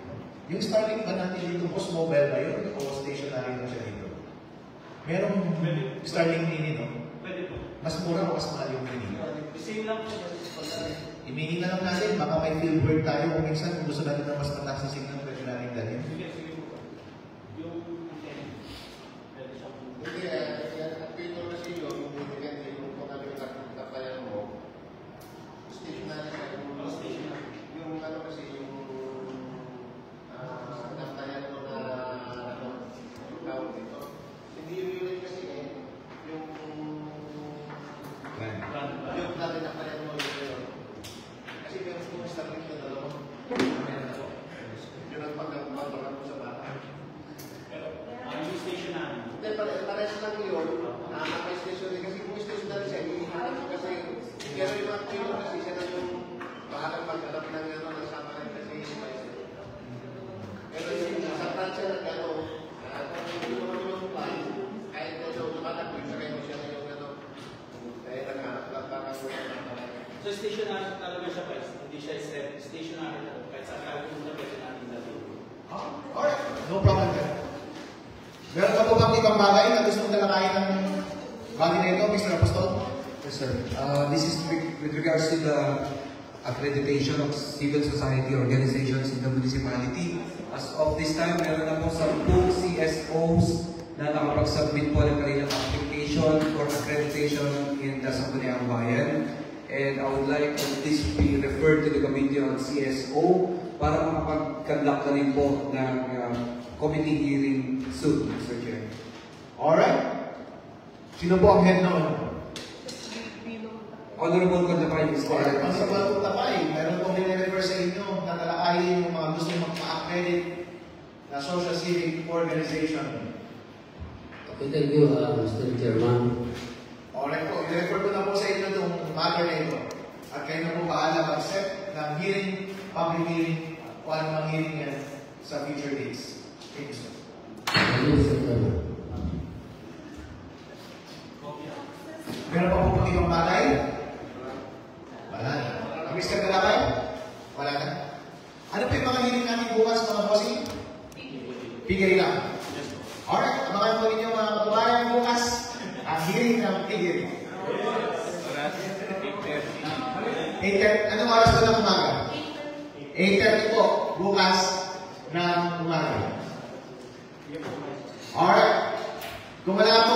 Yung starting ba natin dito, boss mobile ba yun? O stationary na siya dito? Merong starting mini, no? Pwede po. Mas mura o mas mahal yung mini? Same lang po. I-mini na lang natin, baka may fieldwork tayo. Kung minsan, kung gusto natin ng mas mataas na signal, pwede natin dalhin. Sige po. Yung Hindi, at pito na silo, yung depende yung kung ano yung nakatayan mo, stationary sa dito kasi siya na yung bahalang mag-alap ng nasama ng kasi pero yung sa Francia na gano'n, kung hindi mo naman yung plan, kahit na yung lumatak, sa kayo siya na yung gano'n, eh, nagkakapag So stationary talaga siya guys, hindi siya stationary talaga. Kahit sa kahit kung pwede natin natin. Alright, no problem there. Meron ka po bang ibang bagay na gusto mong talakayin ng bagay na ito, Mr. Apostol? Yes, sir. This is with regards to the accreditation of civil society organizations in the municipality. As of this time, meron na po 10 CSOs na nakapag-submit po ng kanilang application for accreditation in the Sangguniang Bayan. And I would like this be referred to the Committee on CSO para makapag-conduct na rin po ng committee hearing soon, Mr. Chair. Alright. Sino po ang head noon? Honorable Contapay, Mr. Alright, Honorable Contapay, meron pong nire-refer sa inyo na talakayin yung mga gusto magpa-accredit na social civic organization. Okay, thank you, Mr. Chairman. Alright po, i-refer ko na po sa inyo itong matter na ito. At kayo na po bahala mag-set ng hearing, public hearing, o anumang hearing yan sa future days. Thank you, sir. Thank you, Mr. Chairman. Meron pa po pang ibang bagay? Wala na. Mr. Galabay? Wala na. Ano po yung mga hearing natin bukas, mga bossing? Pigay lang. Alright, abangan po ninyo mga kababayan bukas ang hearing ng Pigay. 8:30. Anong oras po ng umaga? 8:30 po, bukas ng umaga. Alright. Kung wala po